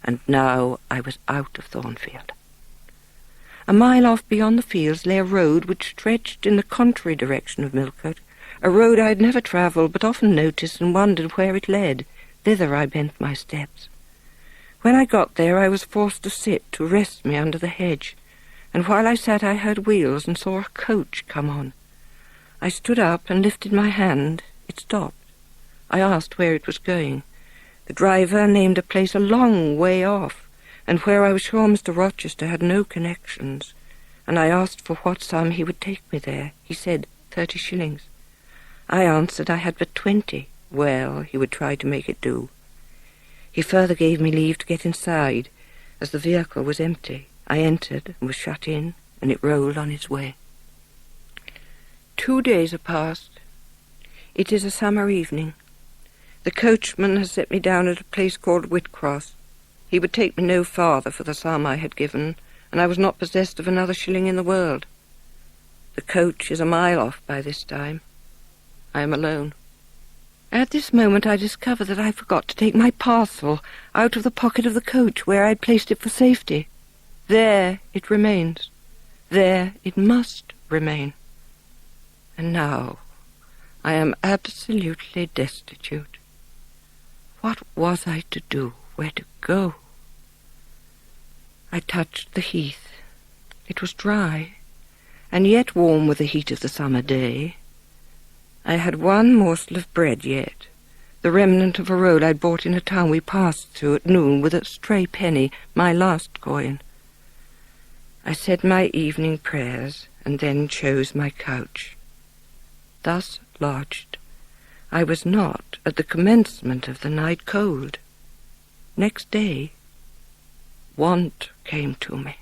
And now I was out of Thornfield. A mile off beyond the fields lay a road which stretched in the contrary direction of Millcote, a road I had never travelled, but often noticed and wondered where it led. Thither I bent my steps. When I got there, I was forced to sit to rest me under the hedge, and while I sat I heard wheels and saw a coach come on. I stood up and lifted my hand. It stopped. I asked where it was going. The driver named a place a long way off, and where I was sure Mr. Rochester had no connections, and I asked for what sum he would take me there. He said 30 shillings. I answered I had but 20. Well, he would try to make it do. He further gave me leave to get inside, as the vehicle was empty. I entered and was shut in, and it rolled on its way. 2 days have passed. It is a summer evening. The coachman has set me down at a place called Whitcross. He would take me no farther for the sum I had given, and I was not possessed of another shilling in the world. The coach is a mile off by this time. I am alone. At this moment I discovered that I forgot to take my parcel out of the pocket of the coach where I had placed it for safety. There it remains. There it must remain. And now I am absolutely destitute. What was I to do? Where to go? I touched the heath. It was dry, and yet warm with the heat of the summer day. I had one morsel of bread yet, the remnant of a roll I'd bought in a town we passed through at noon with a stray penny, my last coin. I said my evening prayers, and then chose my couch. Thus lodged, I was not, at the commencement of the night, cold. Next day, want came to me,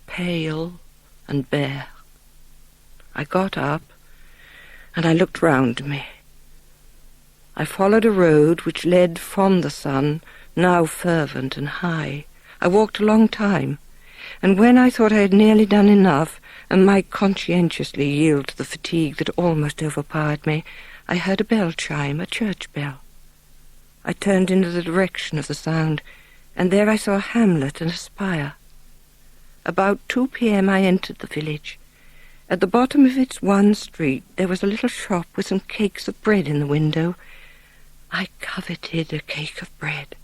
pale and bare. I got up, and I looked round me. I followed a road which led from the sun, now fervent and high. I walked a long time, and when I thought I had nearly done enough, and might conscientiously yield to the fatigue that almost overpowered me, I heard a bell chime, a church bell. I turned into the direction of the sound, and there I saw a hamlet and a spire. About 2 p.m. I entered the village. At the bottom of its one street there was a little shop with some cakes of bread in the window. I coveted a cake of bread,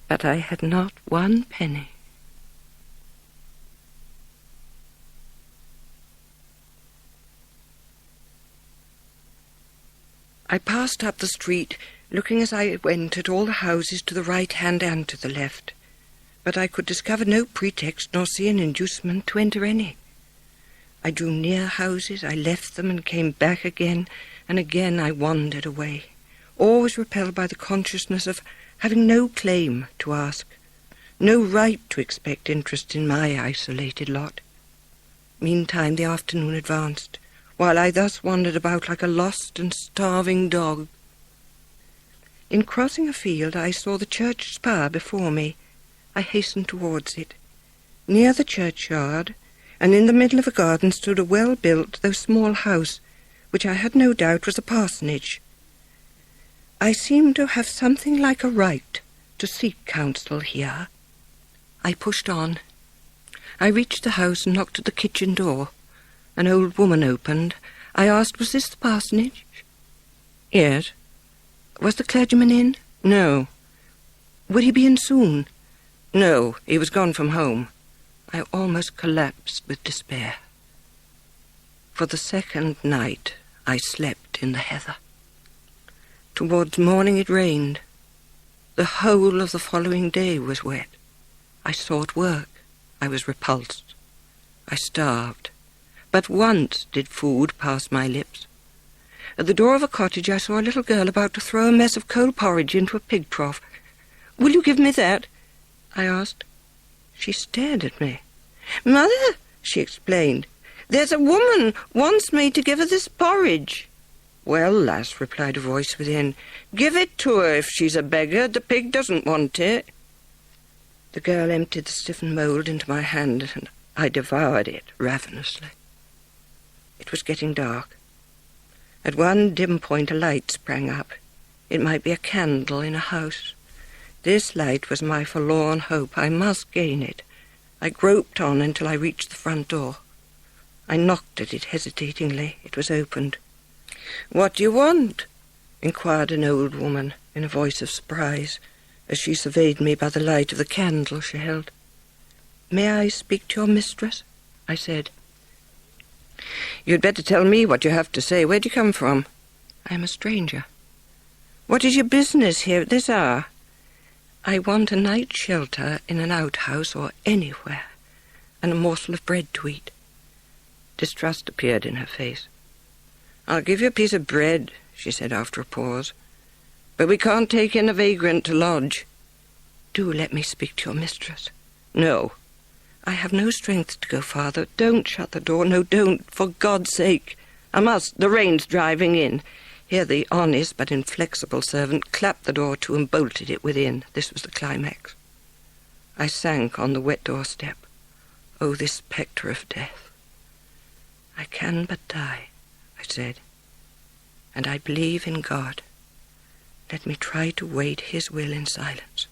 but I had not 1 penny. I passed up the street, looking as I went at all the houses to the right hand and to the left, but I could discover no pretext nor see an inducement to enter any. I drew near houses, I left them and came back again, and again I wandered away, always repelled by the consciousness of having no claim to ask, no right to expect interest in my isolated lot. Meantime the afternoon advanced, while I thus wandered about like a lost and starving dog. In crossing a field I saw the church spire before me. I hastened towards it. Near the churchyard, and in the middle of a garden, stood a well-built, though small house, which I had no doubt was a parsonage. I seemed to have something like a right to seek counsel here. I pushed on. I reached the house and knocked at the kitchen door. An old woman opened. I asked, was this the parsonage? Yes. Was the clergyman in? No. Would he be in soon? No, he was gone from home. I almost collapsed with despair. For the second night I slept in the heather. Towards morning it rained. The whole of the following day was wet. I sought work. I was repulsed. I starved. But once did food pass my lips. At the door of a cottage I saw a little girl about to throw a mess of cold porridge into a pig trough. "Will you give me that?" I asked. She stared at me. "Mother," she explained, "there's a woman wants me to give her this porridge." "Well, lass," replied a voice within, "give it to her if she's a beggar. The pig doesn't want it." The girl emptied the stiffened mould into my hand, and I devoured it ravenously. It was getting dark. At one dim point a light sprang up. It might be a candle in a house. This light was my forlorn hope. I must gain it. I groped on until I reached the front door. I knocked at it hesitatingly. It was opened. "What do you want?" inquired an old woman in a voice of surprise, as she surveyed me by the light of the candle she held. "May I speak to your mistress?" I said. "You'd better tell me what you have to say. Where do you come from?" "I am a stranger." "What is your business here at this hour?" "I want a night shelter in an outhouse or anywhere, and a morsel of bread to eat." Distrust appeared in her face. "I'll give you a piece of bread," she said after a pause, "but we can't take in a vagrant to lodge." "Do let me speak to your mistress." "No." "I have no strength to go farther. Don't shut the door. No, don't, for God's sake." "I must. The rain's driving in." Here the honest but inflexible servant clapped the door to and bolted it within. This was the climax. I sank on the wet doorstep. Oh, this spectre of death. "I can but die," I said, "and I believe in God. Let me try to wait his will in silence.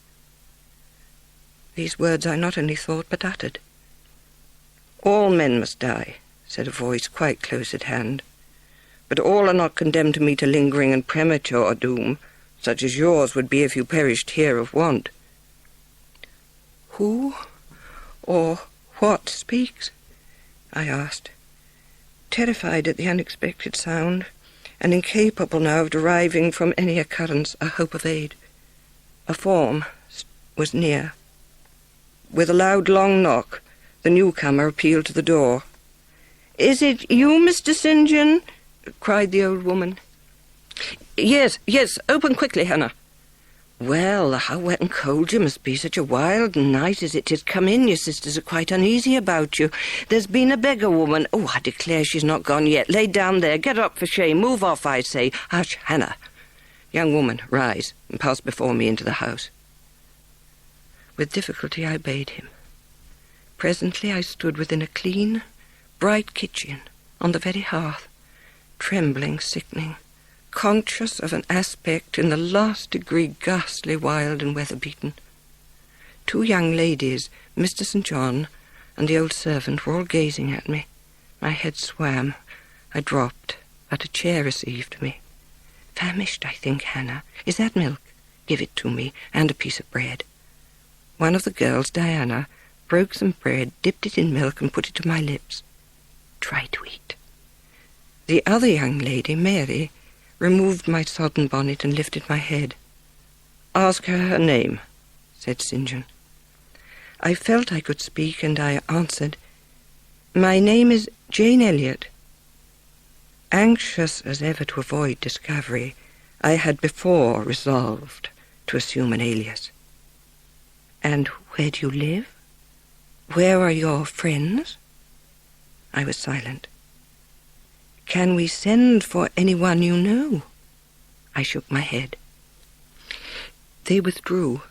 These words I not only thought but uttered. All men must die, said a voice quite close at hand. But all are not condemned to meet a lingering and premature doom, such as yours would be if you perished here of want. Who or what speaks? I asked, terrified at the unexpected sound, and incapable now of deriving from any occurrence a hope of aid. A form was near. With a loud, long knock, the newcomer appealed to the door. "Is it you, Mr. St. John?" cried the old woman. Yes, open quickly, Hannah." "Well, how wet and cold you must be, such a wild night as it is. Come in, your sisters are quite uneasy about you. There's been a beggar woman. Oh, I declare she's not gone yet. Lay down there, get up for shame, move off, I say. Hush, Hannah. Young woman, rise and pass before me into the house." With difficulty I obeyed him. Presently I stood within a clean, bright kitchen, on the very hearth, trembling, sickening, conscious of an aspect in the last degree ghastly, wild, and weather-beaten. 2 young ladies, Mr. St. John and the old servant, were all gazing at me. My head swam. I dropped, but a chair received me. "Famished, I think, Hannah. Is that milk? Give it to me, and a piece of bread." One of the girls, Diana, broke some bread, dipped it in milk, and put it to my lips. "Try to eat." The other young lady, Mary, removed my sodden bonnet and lifted my head. "Ask her name," said St. John. I felt I could speak, and I answered, "My name is Jane Elliot." Anxious as ever to avoid discovery, I had before resolved to assume an alias. "And where do you live? Where are your friends?" I was silent. "Can we send for anyone you know?" I shook my head. They withdrew.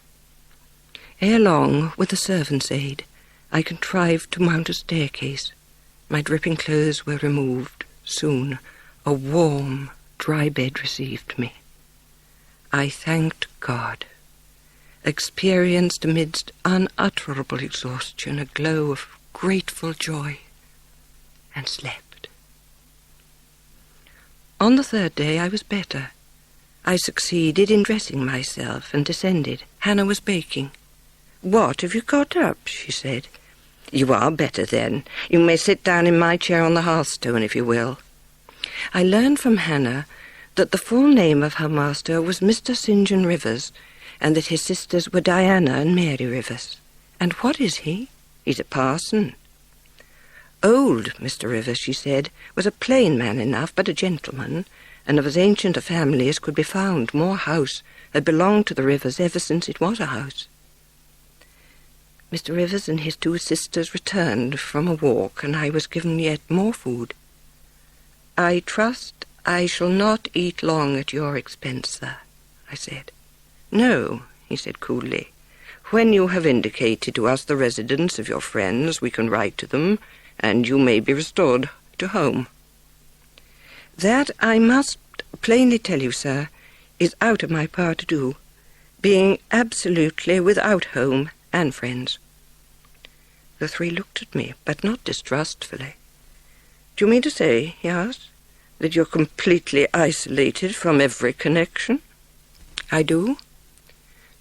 Ere long, with the servant's aid, I contrived to mount a staircase. My dripping clothes were removed. Soon, a warm, dry bed received me. I thanked God, experienced amidst unutterable exhaustion a glow of grateful joy, and slept. On the 3rd day I was better. I succeeded in dressing myself and descended. Hannah was baking. "What, have you got up?" she said. "You are better then. You may sit down in my chair on the hearthstone if you will." I learned from Hannah that the full name of her master was Mr. St. John Rivers, and that his sisters were Diana and Mary Rivers. "And what is he?" "He's a parson." Old Mr. Rivers, she said, was a plain man enough, but a gentleman, and of as ancient a family as could be found. Moor House had belonged to the Rivers ever since it was a house. Mr. Rivers and his 2 sisters returned from a walk, and I was given yet more food. "I trust I shall not eat long at your expense, sir," I said. "No," he said coolly. "When you have indicated to us the residence of your friends, we can write to them, and you may be restored to home." "That I must plainly tell you, sir, is out of my power to do, being absolutely without home and friends." The 3 looked at me, but not distrustfully. "Do you mean to say," he asked, "that you're completely isolated from every connection?" "I do.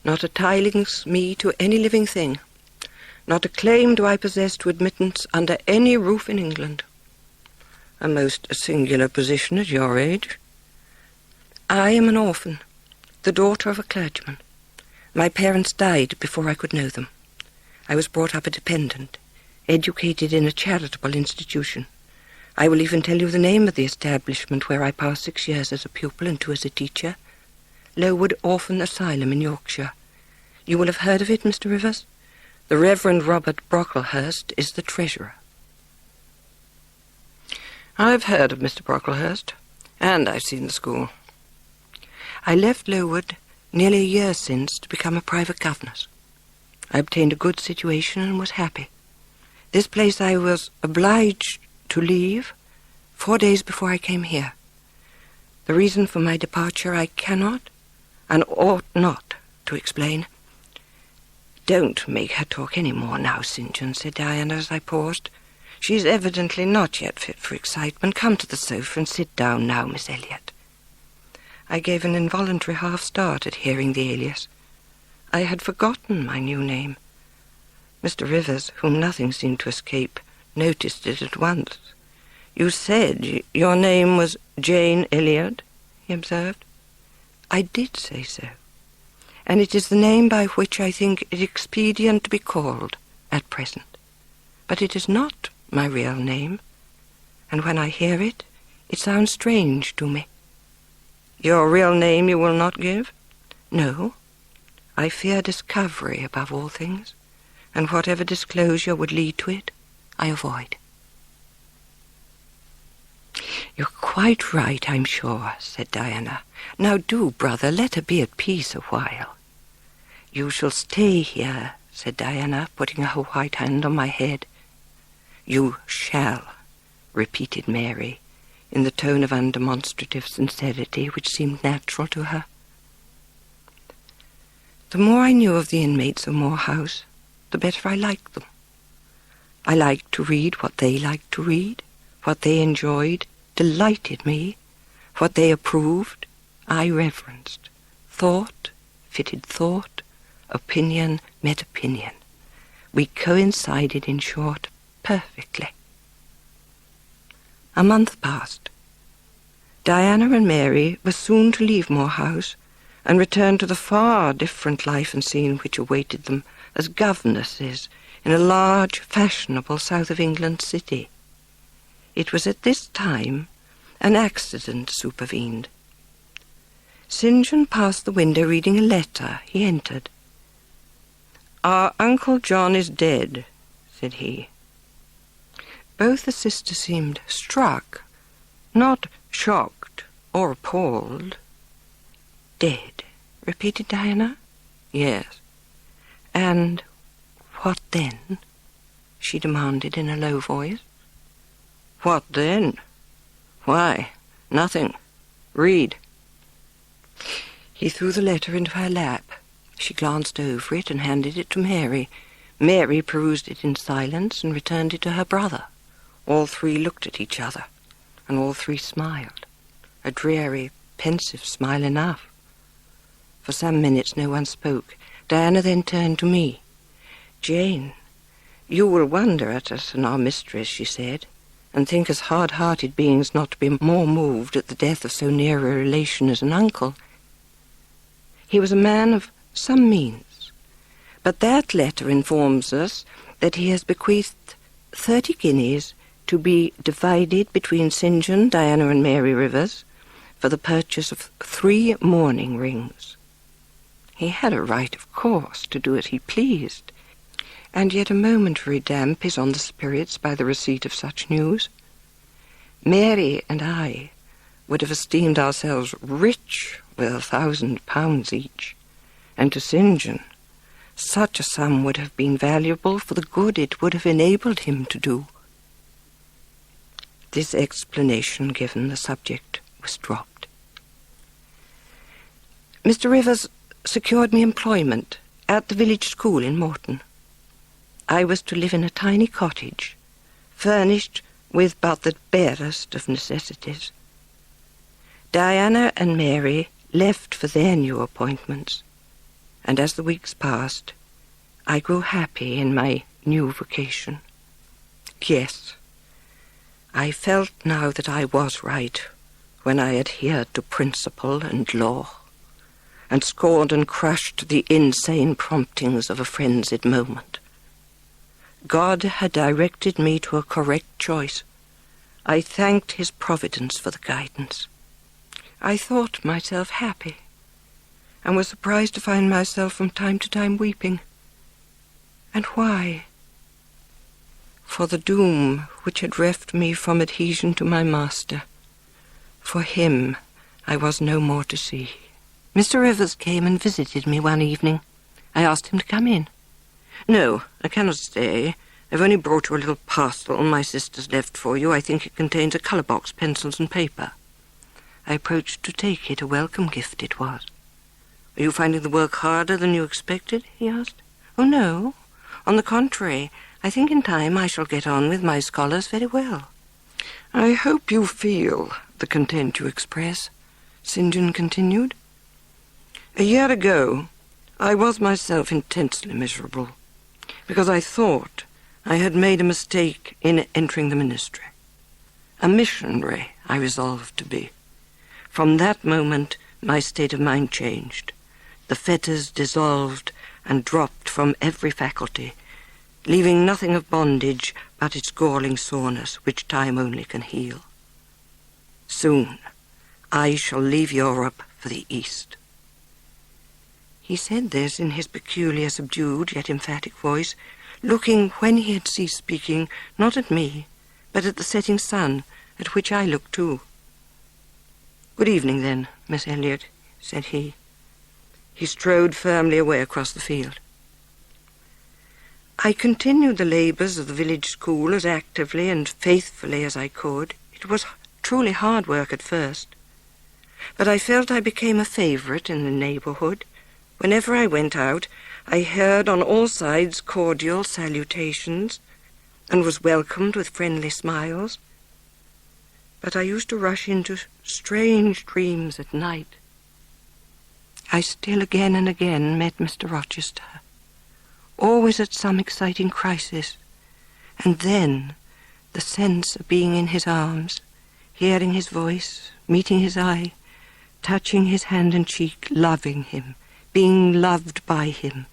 Not a tie links me to any living thing. Not a claim do I possess to admittance under any roof in England." "A most singular position at your age." "I am an orphan, the daughter of a clergyman. My parents died before I could know them. I was brought up a dependent, educated in a charitable institution. I will even tell you the name of the establishment where I passed 6 years as a pupil and 2 as a teacher. Lowood Orphan Asylum in Yorkshire. You will have heard of it, Mr. Rivers? The Reverend Robert Brocklehurst is the treasurer." "I've heard of Mr. Brocklehurst, and I've seen the school." "I left Lowood nearly a year since to become a private governess. I obtained a good situation and was happy. This place I was obliged to leave 4 days before I came here. The reason for my departure I cannot and ought not to explain. Don't make her talk any more now, St. John, said Diana as I paused. She's evidently not yet fit for excitement. Come to the sofa and sit down now, Miss Elliot. I gave an involuntary half-start at hearing the alias. I had forgotten my new name. Mr. Rivers, whom nothing seemed to escape, noticed it at once. You said your name was Jane Elliot, he observed. I did say so, and it is the name by which I think it expedient to be called at present. But it is not my real name, and when I hear it, it sounds strange to me. Your real name you will not give? No. I fear discovery above all things, and whatever disclosure would lead to it, I avoid. You're quite right, I'm sure, said Diana. Now do, brother, let her be at peace a while. You shall stay here, said Diana, putting her white hand on my head. You shall, repeated Mary, in the tone of undemonstrative sincerity which seemed natural to her. The more I knew of the inmates of Moor House, the better I liked them. I liked to read what they liked to read, what they enjoyed, delighted me, what they approved, I reverenced. Thought fitted thought, opinion met opinion. We coincided, in short, perfectly. A month passed. Diana and Mary were soon to leave Moor House and return to the far different life and scene which awaited them as governesses in a large, fashionable south of England city. It was at this time an accident supervened. St. John passed the window reading a letter. He entered. "Our Uncle John is dead," said he. Both the sisters seemed struck, not shocked or appalled. "Dead," repeated Diana. "Yes." "And what then?" she demanded in a low voice. "What then? Why, nothing. Read." He threw the letter into her lap. She glanced over it and handed it to Mary. Mary perused it in silence and returned it to her brother. All three looked at each other, and all three smiled. A dreary, pensive smile enough. For some minutes no one spoke. Diana then turned to me. "Jane, you will wonder at us and our mistress," she said, "and think us hard-hearted beings not to be more moved at the death of so near a relation as an uncle. He was a man of some means, but that letter informs us that he has bequeathed 30 guineas to be divided between St. John, Diana and Mary Rivers for the purchase of 3 mourning rings. He had a right, of course, to do as he pleased, and yet a momentary damp is on the spirits by the receipt of such news. Mary and I would have esteemed ourselves rich with £1,000 each, and to St. John such a sum would have been valuable for the good it would have enabled him to do." This explanation given, the subject was dropped. Mr. Rivers secured me employment at the village school in Morton. I was to live in a tiny cottage, furnished with but the barest of necessities. Diana and Mary left for their new appointments, and as the weeks passed, I grew happy in my new vocation. Yes, I felt now that I was right when I adhered to principle and law, and scorned and crushed the insane promptings of a frenzied moment. God had directed me to a correct choice. I thanked his providence for the guidance. I thought myself happy, and was surprised to find myself from time to time weeping. And why? For the doom which had reft me from adhesion to my master. For him I was no more to see. Mr. Rivers came and visited me one evening. I asked him to come in. "No, I cannot stay. I've only brought you a little parcel my sister's left for you. I think it contains a colour box, pencils and paper." I approached to take it. A welcome gift it was. Are you finding the work harder than you expected?" he asked. "Oh, no. On the contrary, I think in time I shall get on with my scholars very well." "I hope you feel the content you express," St. John continued. "A year ago, I was myself intensely miserable, because I thought I had made a mistake in entering the ministry. A missionary I resolved to be. From that moment, my state of mind changed. The fetters dissolved and dropped from every faculty, leaving nothing of bondage but its galling soreness, which time only can heal. Soon, I shall leave Europe for the East." He said this in his peculiar, subdued, yet emphatic voice, looking, when he had ceased speaking, not at me, but at the setting sun, at which I looked too. "Good evening, then, Miss Elliot," said he. He strode firmly away across the field. I continued the labours of the village school as actively and faithfully as I could. It was truly hard work at first, but I felt I became a favourite in the neighbourhood. Whenever I went out, I heard on all sides cordial salutations, and was welcomed with friendly smiles. But I used to rush into strange dreams at night. I still again and again met Mr. Rochester, always at some exciting crisis, and then the sense of being in his arms, hearing his voice, meeting his eye, touching his hand and cheek, loving him, being loved by him,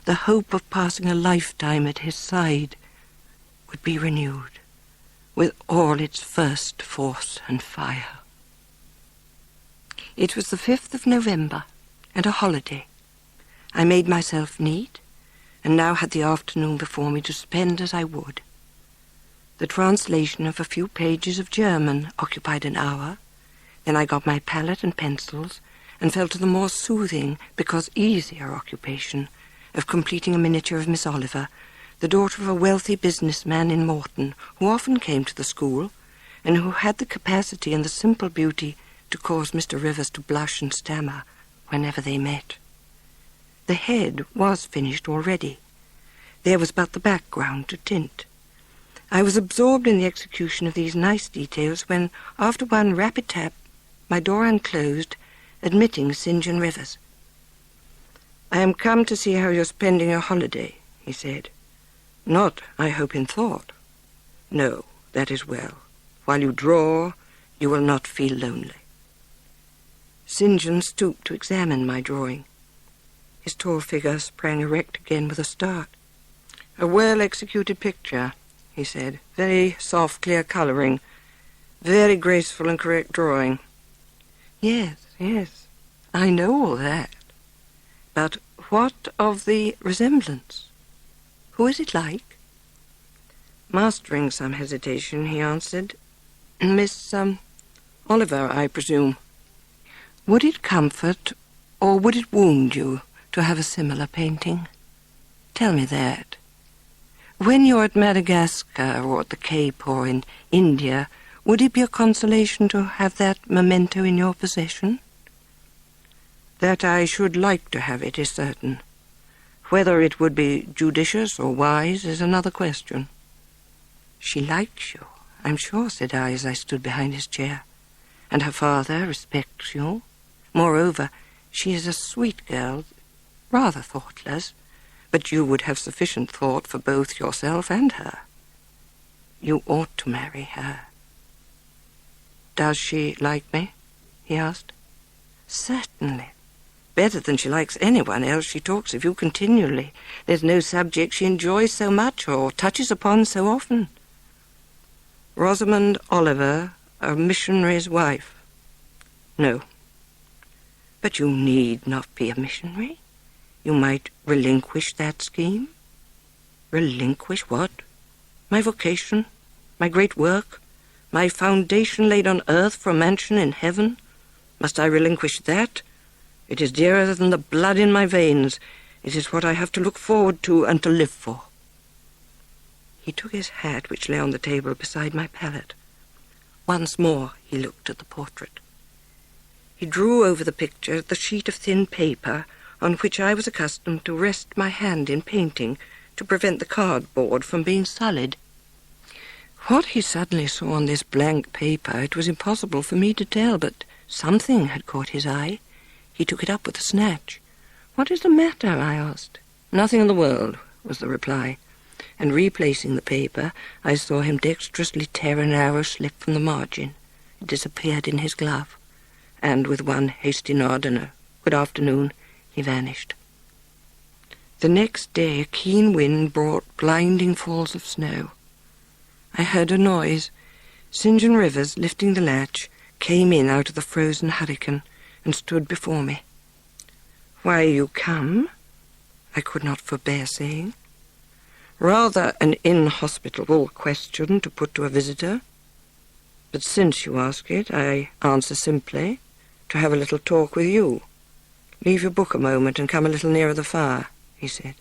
the hope of passing a lifetime at his side would be renewed with all its first force and fire. It was the 5th of November, and a holiday. I made myself neat, and now had the afternoon before me to spend as I would. The translation of a few pages of German occupied an hour. Then I got my palette and pencils, and fell to the more soothing, because easier occupation, of completing a miniature of Miss Oliver, the daughter of a wealthy businessman in Morton, who often came to the school, and who had the capacity and the simple beauty to cause Mr. Rivers to blush and stammer whenever they met. The head was finished already. There was but the background to tint. I was absorbed in the execution of these nice details when, after one rapid tap, my door unclosed, admitting St. John Rivers. "I am come to see how you're spending your holiday," he said. "Not, I hope, in thought. No, that is well. While you draw, you will not feel lonely." St. John stooped to examine my drawing. His tall figure sprang erect again with a start. "A well-executed picture," he said. "Very soft, clear colouring. Very graceful and correct drawing." Yes, I know all that. But what of the resemblance? Who is it like?" Mastering some hesitation, he answered, "Miss Oliver, I presume." "Would it comfort, or would it wound you, to have a similar painting? Tell me that. When you're at Madagascar, or at the Cape, or in India, would it be a consolation to have that memento in your possession?" "That I should like to have it is certain. Whether it would be judicious or wise is another question." "She likes you, I'm sure," said I, as I stood behind his chair. "And her father respects you. Moreover, she is a sweet girl, rather thoughtless, but you would have sufficient thought for both yourself and her. You ought to marry her." "Does she like me?" he asked. "Certainly. Better than she likes anyone else. She talks of you continually. There's no subject she enjoys so much or touches upon so often." "Rosamond Oliver, a missionary's wife?" "No." "But you need not be a missionary. You might relinquish that scheme." "Relinquish what? My vocation, my great work, my foundation laid on earth for a mansion in heaven? Must I relinquish that? It is dearer than the blood in my veins. It is what I have to look forward to and to live for." He took his hat, which lay on the table beside my palette. Once more he looked at the portrait. He drew over the picture the sheet of thin paper on which I was accustomed to rest my hand in painting to prevent the cardboard from being sullied. What he suddenly saw on this blank paper, it was impossible for me to tell, but something had caught his eye. He took it up with a snatch. "What is the matter?" I asked. "Nothing in the world," was the reply, and replacing the paper, I saw him dexterously tear a narrow slip from the margin. It disappeared in his glove, and with one hasty nod and a "good afternoon," he vanished. The next day a keen wind brought blinding falls of snow. I heard a noise. St. John Rivers, lifting the latch, came in out of the frozen hurricane and stood before me. "Why you come?" I could not forbear saying. Rather an inhospitable question to put to a visitor. But since you ask it, I answer simply, to have a little talk with you. Leave your book a moment and come a little nearer the fire, he said.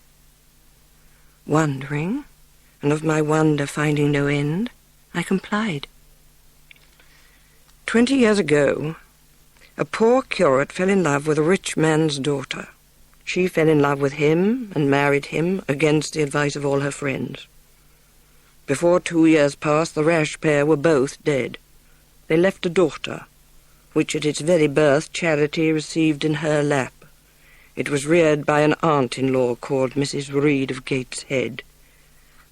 Wondering, and of my wonder finding no end, I complied. 20 years ago, a poor curate fell in love with a rich man's daughter. She fell in love with him and married him against the advice of all her friends. Before 2 years passed, the rash pair were both dead. They left a daughter, which at its very birth Charity received in her lap. It was reared by an aunt-in-law called Mrs. Reed of Gateshead.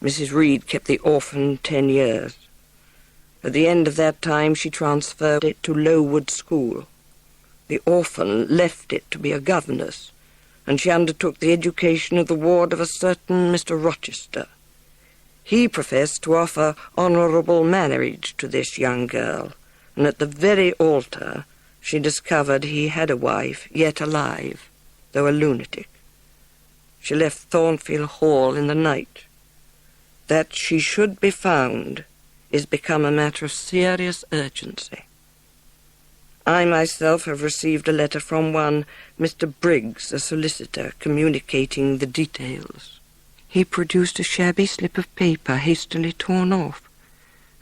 Mrs. Reed kept the orphan 10 years. At the end of that time she transferred it to Lowood School. The orphan left it to be a governess, and she undertook the education of the ward of a certain Mr. Rochester. He professed to offer honourable marriage to this young girl, and at the very altar she discovered he had a wife, yet alive, though a lunatic. She left Thornfield Hall in the night. That she should be found is become a matter of serious urgency. I myself have received a letter from one Mr. Briggs, a solicitor, communicating the details. He produced a shabby slip of paper hastily torn off.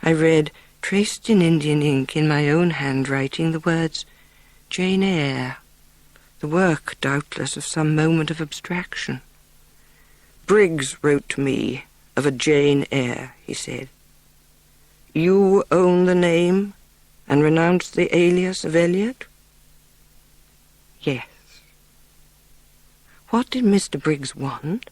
I read, traced in Indian ink in my own handwriting, the words, Jane Eyre, the work, doubtless, of some moment of abstraction. Briggs wrote to me of a Jane Eyre, he said. You own the name and renounce the alias of Elliot? Yes. What did Mr. Briggs want?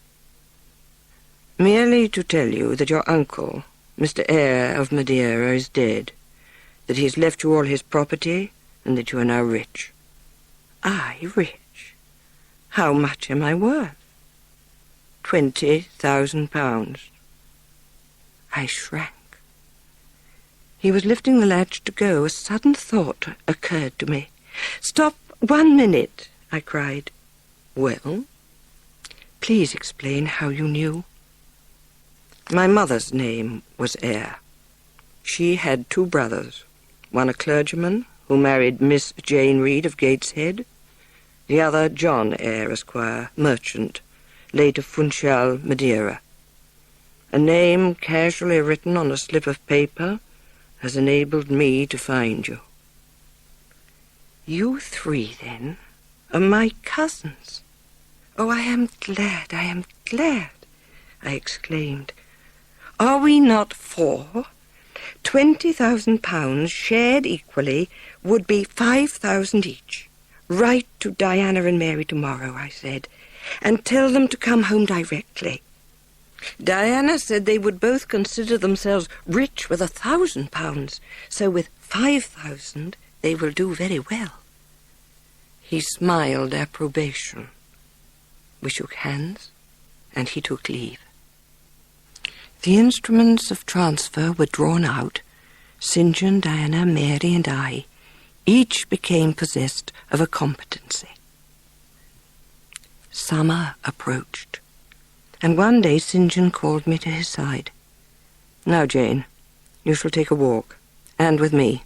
Merely to tell you that your uncle, Mr. Eyre of Madeira, is dead, that he has left you all his property, and that you are now rich. I rich? How much am I worth? £20,000. I shrank. He was lifting the latch to go. A sudden thought occurred to me. Stop 1 minute, I cried. Well? Please explain how you knew. My mother's name was Eyre. She had 2 brothers, one a clergyman who married Miss Jane Reed of Gateshead, the other John Eyre, Esquire, merchant, late of Funchal, Madeira. A name casually written on a slip of paper has enabled me to find you. You 3, then, are my cousins. Oh, I am glad, I exclaimed. Are we not 4? £20,000 shared equally would be 5,000 each. Write to Diana and Mary tomorrow, I said, and tell them to come home directly. Diana said they would both consider themselves rich with £1,000, so with 5,000 they will do very well. He smiled approbation. We shook hands, and he took leave. The instruments of transfer were drawn out. St. John, Diana, Mary, and I each became possessed of a competency. Summer approached, and one day St. John called me to his side. Now, Jane, you shall take a walk, and with me.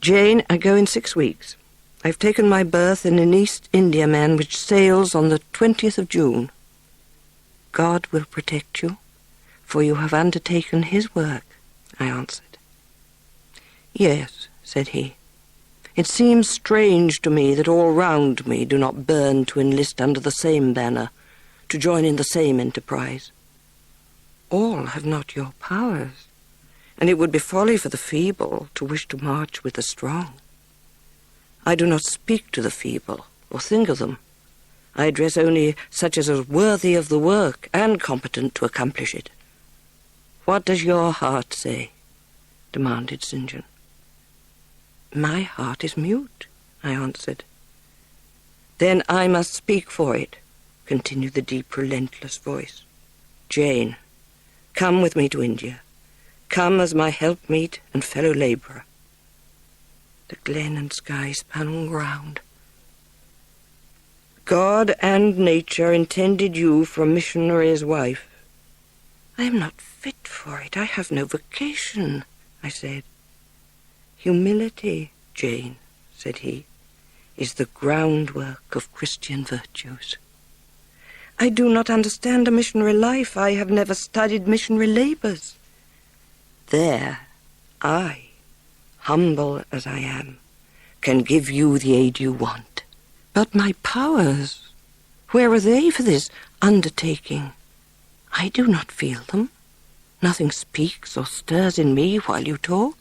Jane, I go in 6 weeks. I've taken my berth in an East Indiaman which sails on the 20th of June. God will protect you, for you have undertaken his work, I answered. Yes, said he, It seems strange to me that all round me do not burn to enlist under the same banner, to join in the same enterprise. All have not your powers, and it would be folly for the feeble to wish to march with the strong. I do not speak to the feeble or think of them. I address only such as are worthy of the work and competent to accomplish it. What does your heart say? Demanded St. John. My heart is mute, I answered. Then I must speak for it, continued the deep, relentless voice. Jane, come with me to India. Come as my helpmeet and fellow labourer. The glen and sky span round. God and nature intended you for a missionary's wife. I am not fit for it. I have no vocation, I said. Humility, Jane, said he, is the groundwork of Christian virtues. I do not understand a missionary life. I have never studied missionary labours. There, I, humble as I am, can give you the aid you want. But my powers, where are they for this undertaking? I do not feel them. Nothing speaks or stirs in me while you talk.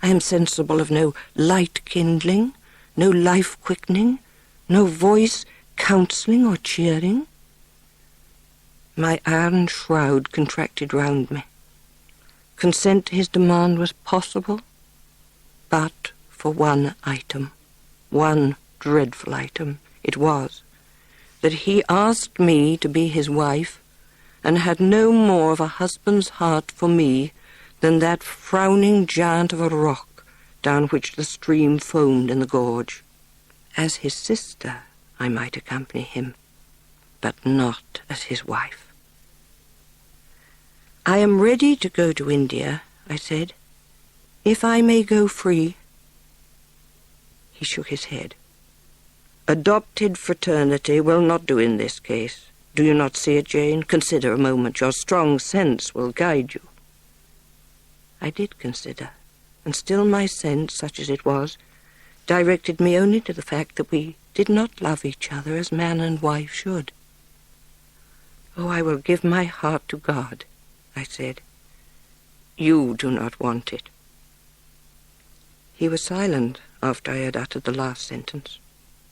I am sensible of no light kindling, no life quickening, no voice counselling or cheering. My iron shroud contracted round me. Consent to his demand was possible, but for one item, one dreadful item it was, that he asked me to be his wife and had no more of a husband's heart for me than that frowning giant of a rock down which the stream foamed in the gorge. As his sister I might accompany him, but not as his wife. I am ready to go to India, I said, if I may go free. He shook his head. Adopted fraternity will not do in this case. Do you not see it, Jane? Consider a moment. Your strong sense will guide you. I did consider, and still my sense, such as it was, directed me only to the fact that we did not love each other as man and wife should. Oh, I will give my heart to God, I said. You do not want it. He was silent after I had uttered the last sentence.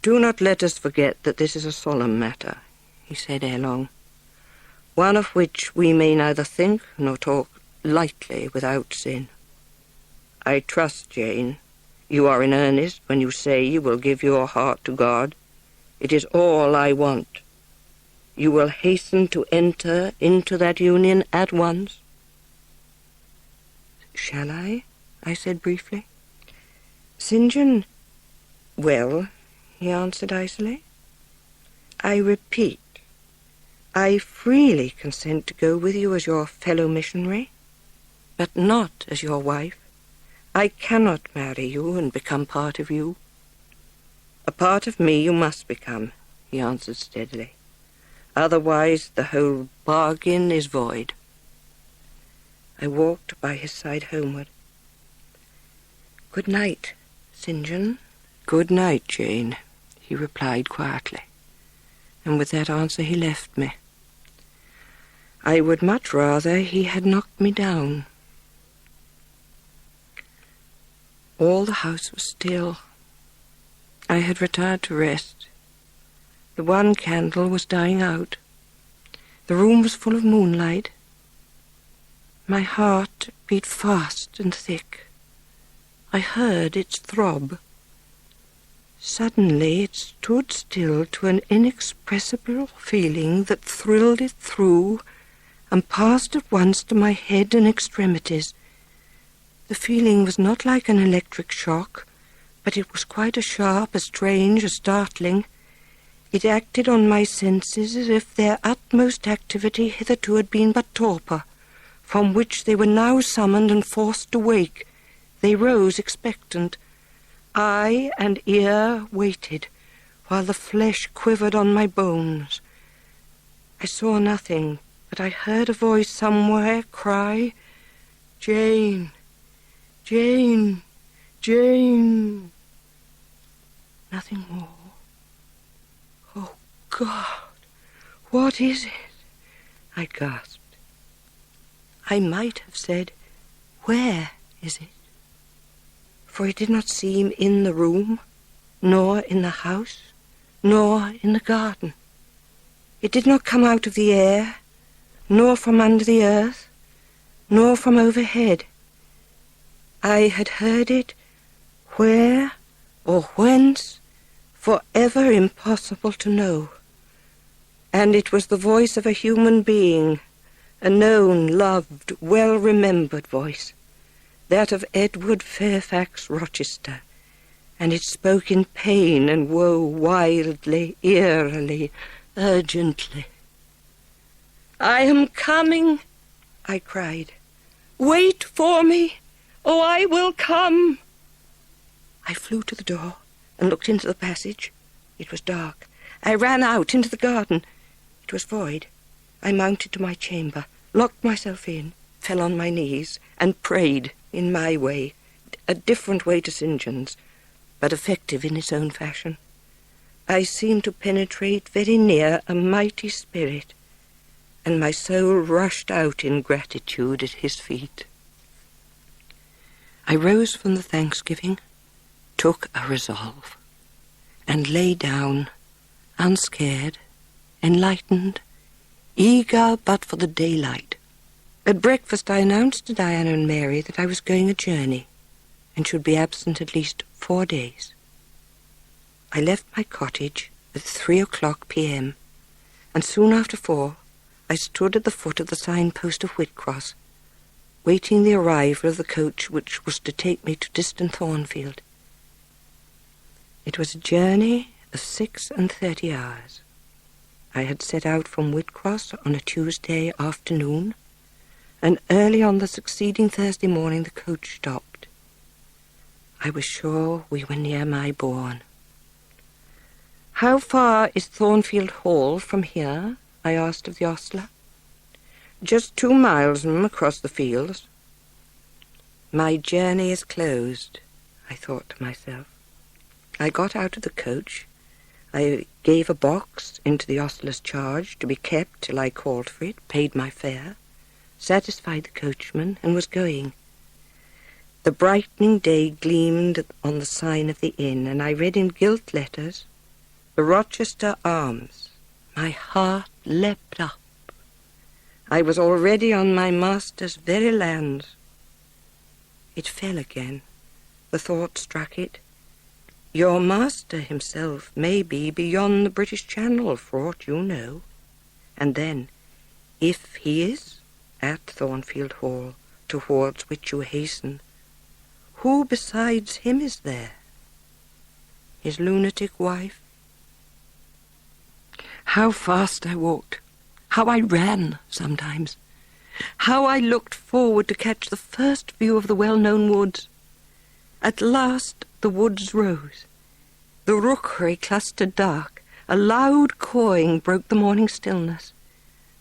Do not let us forget that this is a solemn matter, he said ere long, one of which we may neither think nor talk lightly without sin. I trust, Jane, you are in earnest when you say you will give your heart to God. It is all I want. You will hasten to enter into that union at once. Shall I said briefly. St. John, well, he answered icily, I repeat, I freely consent to go with you as your fellow missionary, but not as your wife. I cannot marry you and become part of you. A part of me you must become, he answered steadily. Otherwise the whole bargain is void. I walked by his side homeward. Good night, St. John. Good night, Jane, he replied quietly, and with that answer he left me. I would much rather he had knocked me down. All the house was still. I had retired to rest. The one candle was dying out. The room was full of moonlight. My heart beat fast and thick. I heard its throb. Suddenly it stood still to an inexpressible feeling that thrilled it through and passed at once to my head and extremities. The feeling was not like an electric shock, but it was quite as sharp, as strange, as startling. It acted on my senses as if their utmost activity hitherto had been but torpor, from which they were now summoned and forced to wake. They rose expectant. Eye and ear waited, while the flesh quivered on my bones. I saw nothing, but I heard a voice somewhere cry, Jane, Jane, Jane. Nothing more. Oh, God, what is it? I gasped. I might have said, where is it? For it did not seem in the room, nor in the house, nor in the garden. It did not come out of the air, nor from under the earth, nor from overhead. I had heard it, where or whence, forever impossible to know. And it was the voice of a human being, a known, loved, well-remembered voice, that of Edward Fairfax Rochester, and it spoke in pain and woe wildly, eerily, urgently. "I am coming," I cried. "Wait for me. Oh, I will come." I flew to the door and looked into the passage. It was dark. I ran out into the garden. It was void. I mounted to my chamber, locked myself in, fell on my knees, and prayed in my way, a different way to St. John's, but effective in its own fashion. I seemed to penetrate very near a mighty spirit, and my soul rushed out in gratitude at his feet. I rose from the thanksgiving, took a resolve, and lay down, unscared, enlightened, eager but for the daylight. At breakfast I announced to Diana and Mary that I was going a journey, and should be absent at least 4 days. I left my cottage at 3:00 p.m., and soon after 4 I stood at the foot of the signpost of Whitcross, waiting the arrival of the coach which was to take me to distant Thornfield. It was a journey of 36 hours. I had set out from Whitcross on a Tuesday afternoon, and early on the succeeding Thursday morning the coach stopped. I was sure we were near my bourne. "How far is Thornfield Hall from here?" I asked of the ostler. "Just 2 miles, across the fields." My journey is closed, I thought to myself. I got out of the coach. I gave a box into the ostler's charge to be kept till I called for it, paid my fare, satisfied the coachman, and was going. The brightening day gleamed on the sign of the inn, and I read in gilt letters, "The Rochester Arms." My heart leapt up. I was already on my master's very lands. It fell again. The thought struck it. Your master himself may be beyond the British Channel for aught you know. And then, if he is at Thornfield Hall, towards which you hasten, who besides him is there? His lunatic wife? How fast I walked, how I ran sometimes, how I looked forward to catch the first view of the well-known woods. At last the woods rose. The rookery clustered dark. A loud cawing broke the morning stillness.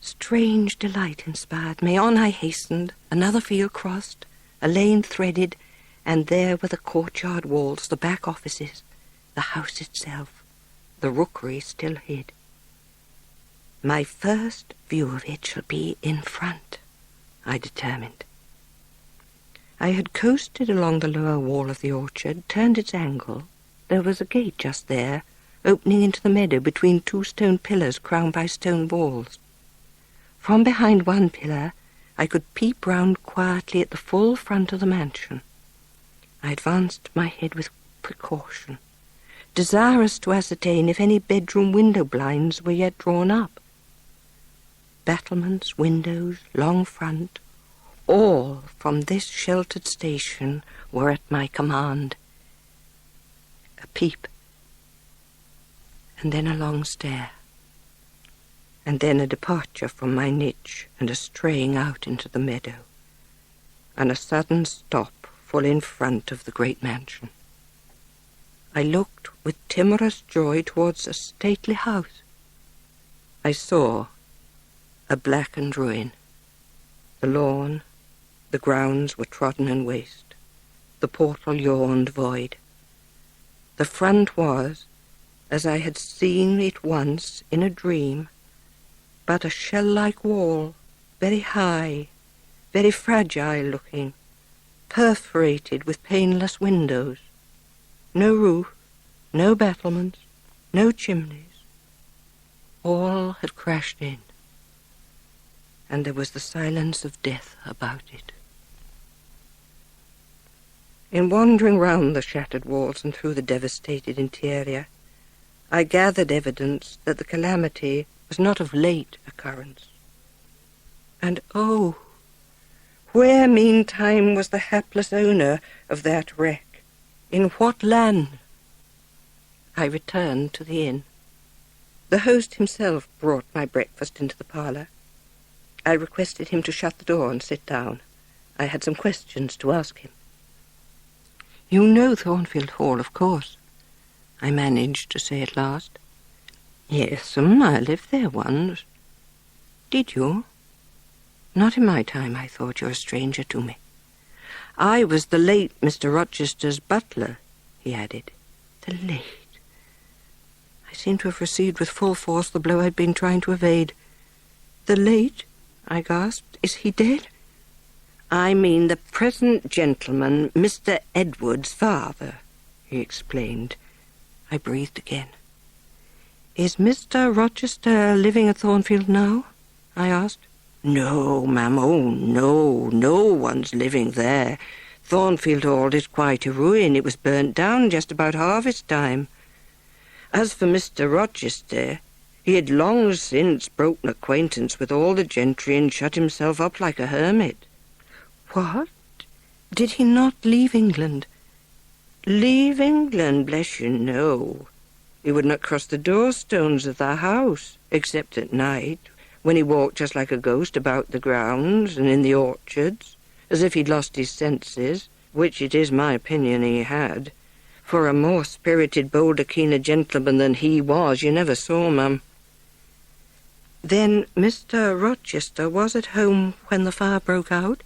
Strange delight inspired me. On I hastened, another field crossed, a lane threaded, and there were the courtyard walls, the back offices, the house itself, the rookery still hid. My first view of it shall be in front, I determined. I had coasted along the lower wall of the orchard, turned its angle. There was a gate just there, opening into the meadow between 2 stone pillars crowned by stone balls. From behind one pillar I could peep round quietly at the full front of the mansion. I advanced my head with precaution, desirous to ascertain if any bedroom window blinds were yet drawn up. Battlements, windows, long front, all from this sheltered station were at my command. A peep, and then a long stare, and then a departure from my niche and a straying out into the meadow, and a sudden stop full in front of the great mansion. I looked with timorous joy towards a stately house. I saw a blackened ruin. The lawn, the grounds were trodden and waste. The portal yawned void. The front was, as I had seen it once in a dream, but a shell-like wall, very high, very fragile-looking, perforated with paneless windows. No roof, no battlements, no chimneys. All had crashed in, and there was the silence of death about it. In wandering round the shattered walls and through the devastated interior, I gathered evidence that the calamity was not of late occurrence. And oh, where meantime was the hapless owner of that wreck? In what land? I returned to the inn. The host himself brought my breakfast into the parlour. I requested him to shut the door and sit down. I had some questions to ask him. "You know Thornfield Hall, of course," I managed to say at last. "Yes, I lived there once." "Did you?" "Not in my time. I thought you were a stranger to me." "I was the late Mr. Rochester's butler," he added. "The late?" I seemed to have received with full force the blow I'd been trying to evade. "The late?" I gasped. "Is he dead?" "I mean the present gentleman, Mr. Edward's father," he explained. I breathed again. "Is Mr. Rochester living at Thornfield now?" I asked. "No, ma'am, oh, no, no one's living there. Thornfield Hall is quite a ruin. It was burnt down just about harvest time. As for Mr. Rochester, he had long since broken acquaintance with all the gentry and shut himself up like a hermit." "What? Did he not leave England?" "Leave England, bless you, no. He would not cross the doorstones of the house, except at night, when he walked just like a ghost about the grounds and in the orchards, as if he'd lost his senses, which it is my opinion he had. For a more spirited, bolder, keener gentleman than he was, you never saw, ma'am." "Then Mr. Rochester was at home when the fire broke out?"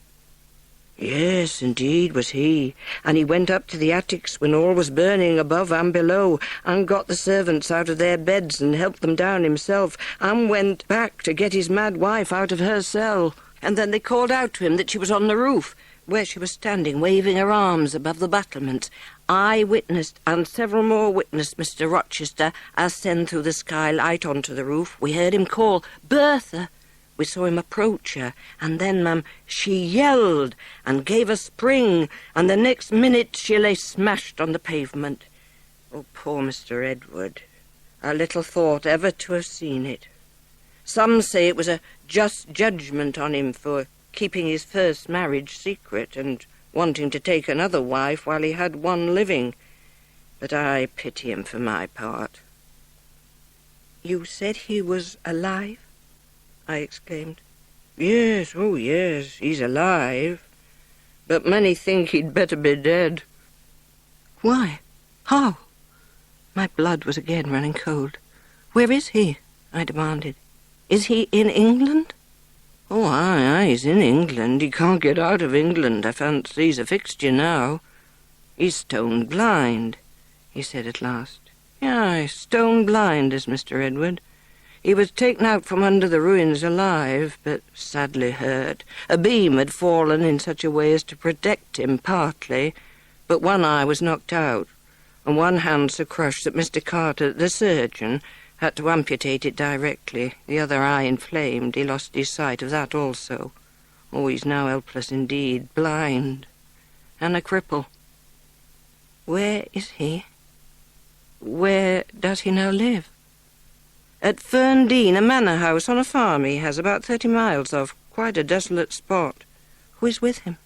"Yes, indeed was he, and he went up to the attics when all was burning above and below, and got the servants out of their beds and helped them down himself, and went back to get his mad wife out of her cell. And then they called out to him that she was on the roof, where she was standing waving her arms above the battlements. I witnessed, and several more witnessed, Mr. Rochester ascend through the skylight onto the roof. We heard him call, 'Bertha!' We saw him approach her, and then, ma'am, she yelled and gave a spring, and the next minute she lay smashed on the pavement. Oh, poor Mr. Edward. I little thought ever to have seen it. Some say it was a just judgment on him for keeping his first marriage secret and wanting to take another wife while he had one living. But I pity him for my part." "You said he was alive?" I exclaimed. "Yes, oh yes, he's alive. But many think he'd better be dead." "Why? How?" My blood was again running cold. "Where is he?" I demanded. "Is he in England?" "Oh, aye, he's in England. He can't get out of England. I fancy he's a fixture now. He's stone blind," he said at last. "Aye, stone blind is Mr. Edward. He was taken out from under the ruins alive, but sadly hurt. A beam had fallen in such a way as to protect him partly, but one eye was knocked out, and one hand so crushed that Mr. Carter, the surgeon, had to amputate it directly. The other eye inflamed. He lost his sight of that also. Oh, he's now helpless indeed, blind, and a cripple." "Where is he? Where does he now live?" "At Ferndean, a manor house on a farm he has, about 30 miles off. Quite a desolate spot." "Who is with him?"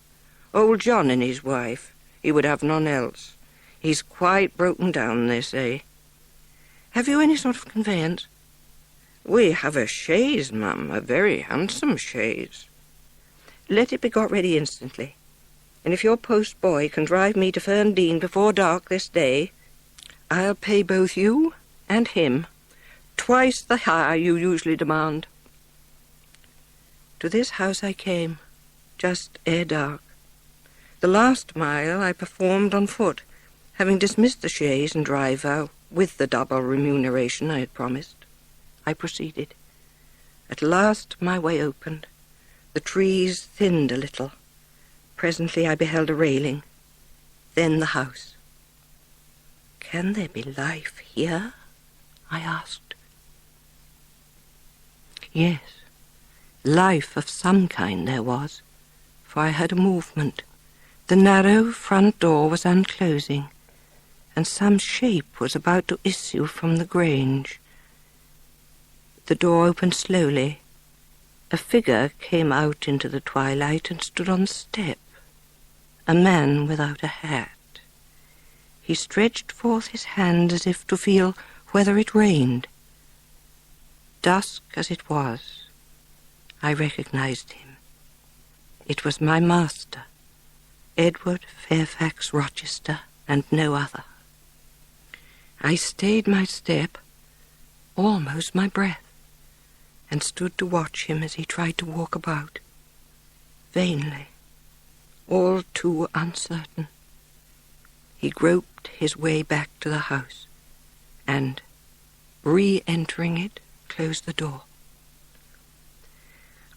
"Old John and his wife. He would have none else. He's quite broken down, they say." "Have you any sort of conveyance?" "We have a chaise, ma'am, a very handsome chaise." "Let it be got ready instantly. And if your post-boy can drive me to Ferndean before dark this day, I'll pay both you and him twice the hire you usually demand." To this house I came, just ere dark. The last mile I performed on foot, Having dismissed the chaise and driver with the double remuneration I had promised, I proceeded. At last my way opened. The trees thinned a little. Presently I beheld a railing, then the house. "Can there be life here?" I asked. Yes, life of some kind there was, for I heard a movement. The narrow front door was unclosing, and some shape was about to issue from the grange. The door opened slowly. A figure came out into the twilight and stood on the step. A man without a hat. He stretched forth his hand as if to feel whether it rained. Dusk as it was, I recognized him. It was my master, Edward Fairfax Rochester, and no other. I stayed my step, almost my breath, and stood to watch him as he tried to walk about. Vainly, all too uncertain. He groped his way back to the house, and, re-entering it, closed the door.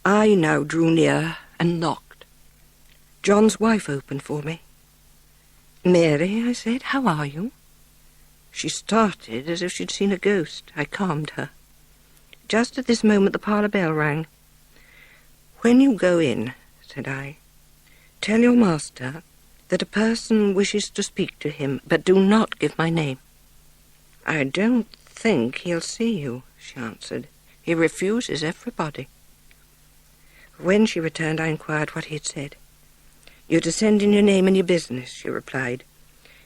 I now drew near and knocked. John's wife opened for me. "Mary," I said, "how are you?" She started as if she'd seen a ghost. I calmed her. Just at this moment the parlour bell rang. "When you go in," said I, "tell your master that a person wishes to speak to him, but do not give my name." "I don't think he'll see you," she answered. "He refuses everybody." When she returned, I inquired what he had said. "You're to send in your name and your business," she replied.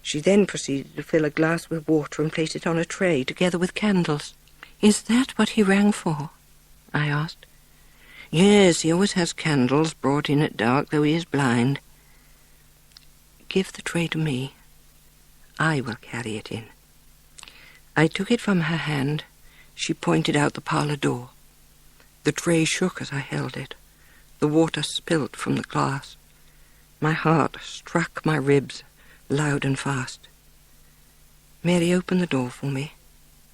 She then proceeded to fill a glass with water and place it on a tray, together with candles. "Is that what he rang for?" I asked. "Yes, he always has candles brought in at dark, though he is blind." "Give the tray to me. I will carry it in." I took it from her hand. She pointed out the parlour door. The tray shook as I held it. The water spilt from the glass. My heart struck my ribs, loud and fast. Mary opened the door for me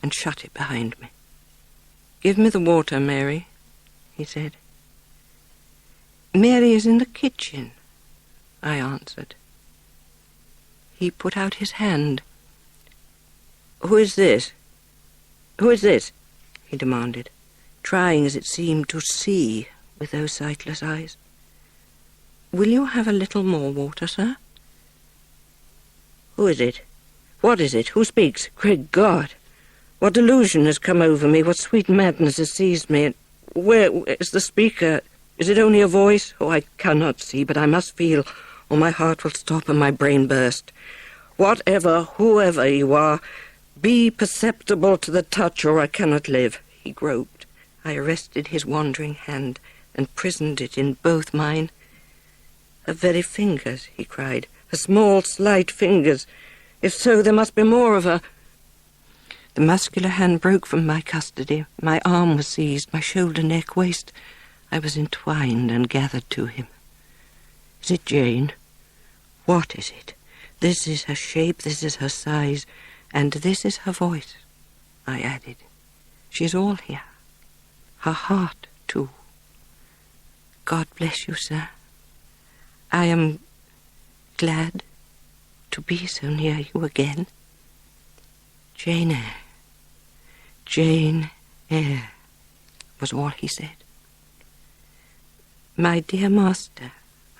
and shut it behind me. "Give me the water, Mary," he said. "Mary is in the kitchen," I answered. He put out his hand. "Who is this? Who is this?" he demanded, trying, as it seemed, to see with those sightless eyes. "Will you have a little more water, sir?" "Who is it? What is it? Who speaks? Great God! What delusion has come over me? What sweet madness has seized me? And where is the speaker? Is it only a voice? Oh, I cannot see, but I must feel, or my heart will stop and my brain burst. Whatever, whoever you are, be perceptible to the touch, or I cannot live." He groped. I arrested his wandering hand and prisoned it in both mine. "Her very fingers," he cried. "Her small, slight fingers. If so, there must be more of her." The muscular hand broke from my custody. My arm was seized, my shoulder, neck, waist. I was entwined and gathered to him. "Is it Jane? What is it? This is her shape, this is her size, and this is her voice," I added. "She is all here. Her heart, too. God bless you, sir. I am glad to be so near you again. Jane Eyre, Jane Eyre," was all he said. "My dear master,"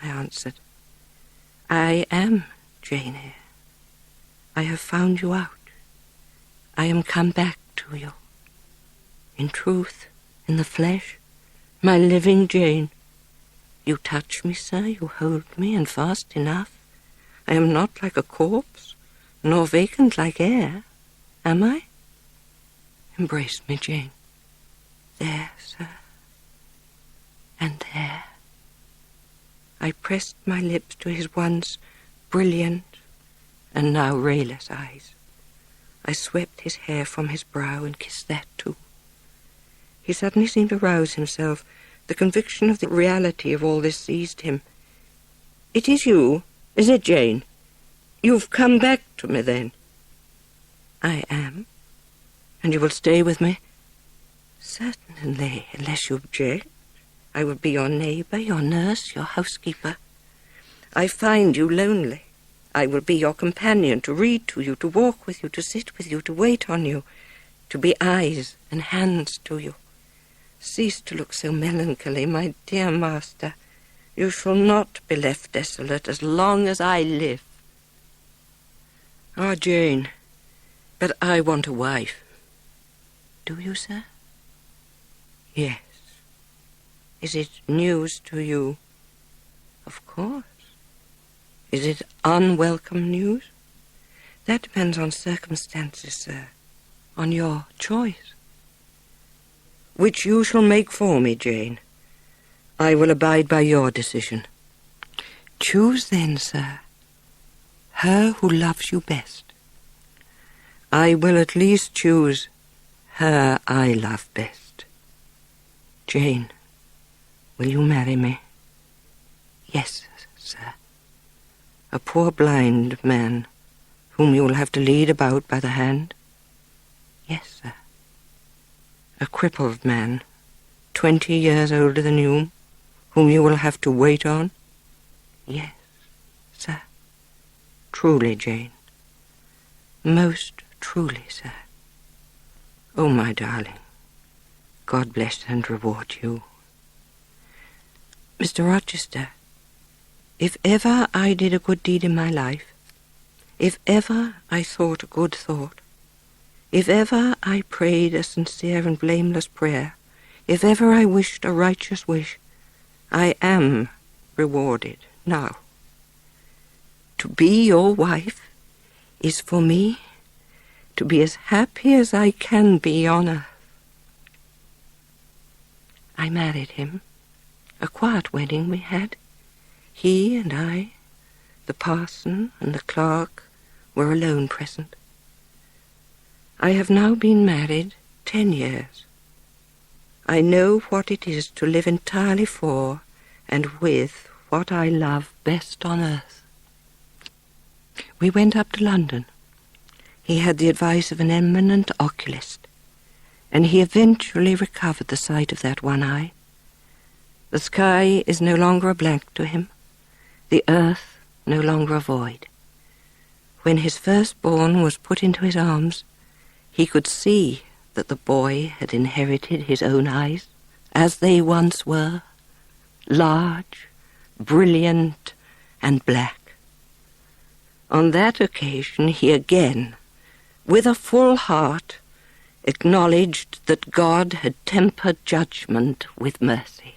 I answered, "I am Jane Eyre. I have found you out. I am come back to you. In truth, in the flesh, my living Jane. You touch me, sir, you hold me, and fast enough. I am not like a corpse, nor vacant like air, am I? Embrace me, Jane. There, sir, and there." I pressed my lips to his once brilliant and now rayless eyes. I swept his hair from his brow and kissed that too. He suddenly seemed to rouse himself. The conviction of the reality of all this seized him. "It is you, is it, Jane?" You've come back to me, then? I am. And you will stay with me? Certainly, unless you object. I will be your neighbour, your nurse, your housekeeper. I find you lonely. I will be your companion, to read to you, to walk with you, to sit with you, to wait on you, to be eyes and hands to you. Cease to look so melancholy, my dear master. You shall not be left desolate as long as I live. Ah, Jane, but I want a wife. Do you, sir? Yes. Is it news to you? Of course. Is it unwelcome news? That depends on circumstances, sir. On your choice. Which you shall make for me, Jane. I will abide by your decision. Choose then, sir, her who loves you best. I will at least choose her I love best. Jane, will you marry me? Yes, sir. A poor blind man whom you will have to lead about by the hand? Yes, sir. A crippled man, 20 years older than you, whom you will have to wait on? Yes, sir. Truly, Jane. Most truly, sir. Oh, my darling, God bless and reward you. Mr. Rochester, if ever I did a good deed in my life, if ever I thought a good thought, if ever I prayed a sincere and blameless prayer, if ever I wished a righteous wish, I am rewarded now. To be your wife is for me to be as happy as I can be on earth. I married him. A quiet wedding we had. He and I, the parson and the clerk, were alone present. I have now been married 10 years. I know what it is to live entirely for and with what I love best on earth. We went up to London. He had the advice of an eminent oculist, and he eventually recovered the sight of that one eye. The sky is no longer a blank to him, the earth no longer a void. When his firstborn was put into his arms, he could see that the boy had inherited his own eyes, as they once were, large, brilliant, and black. On that occasion he again, with a full heart, acknowledged that God had tempered judgment with mercy.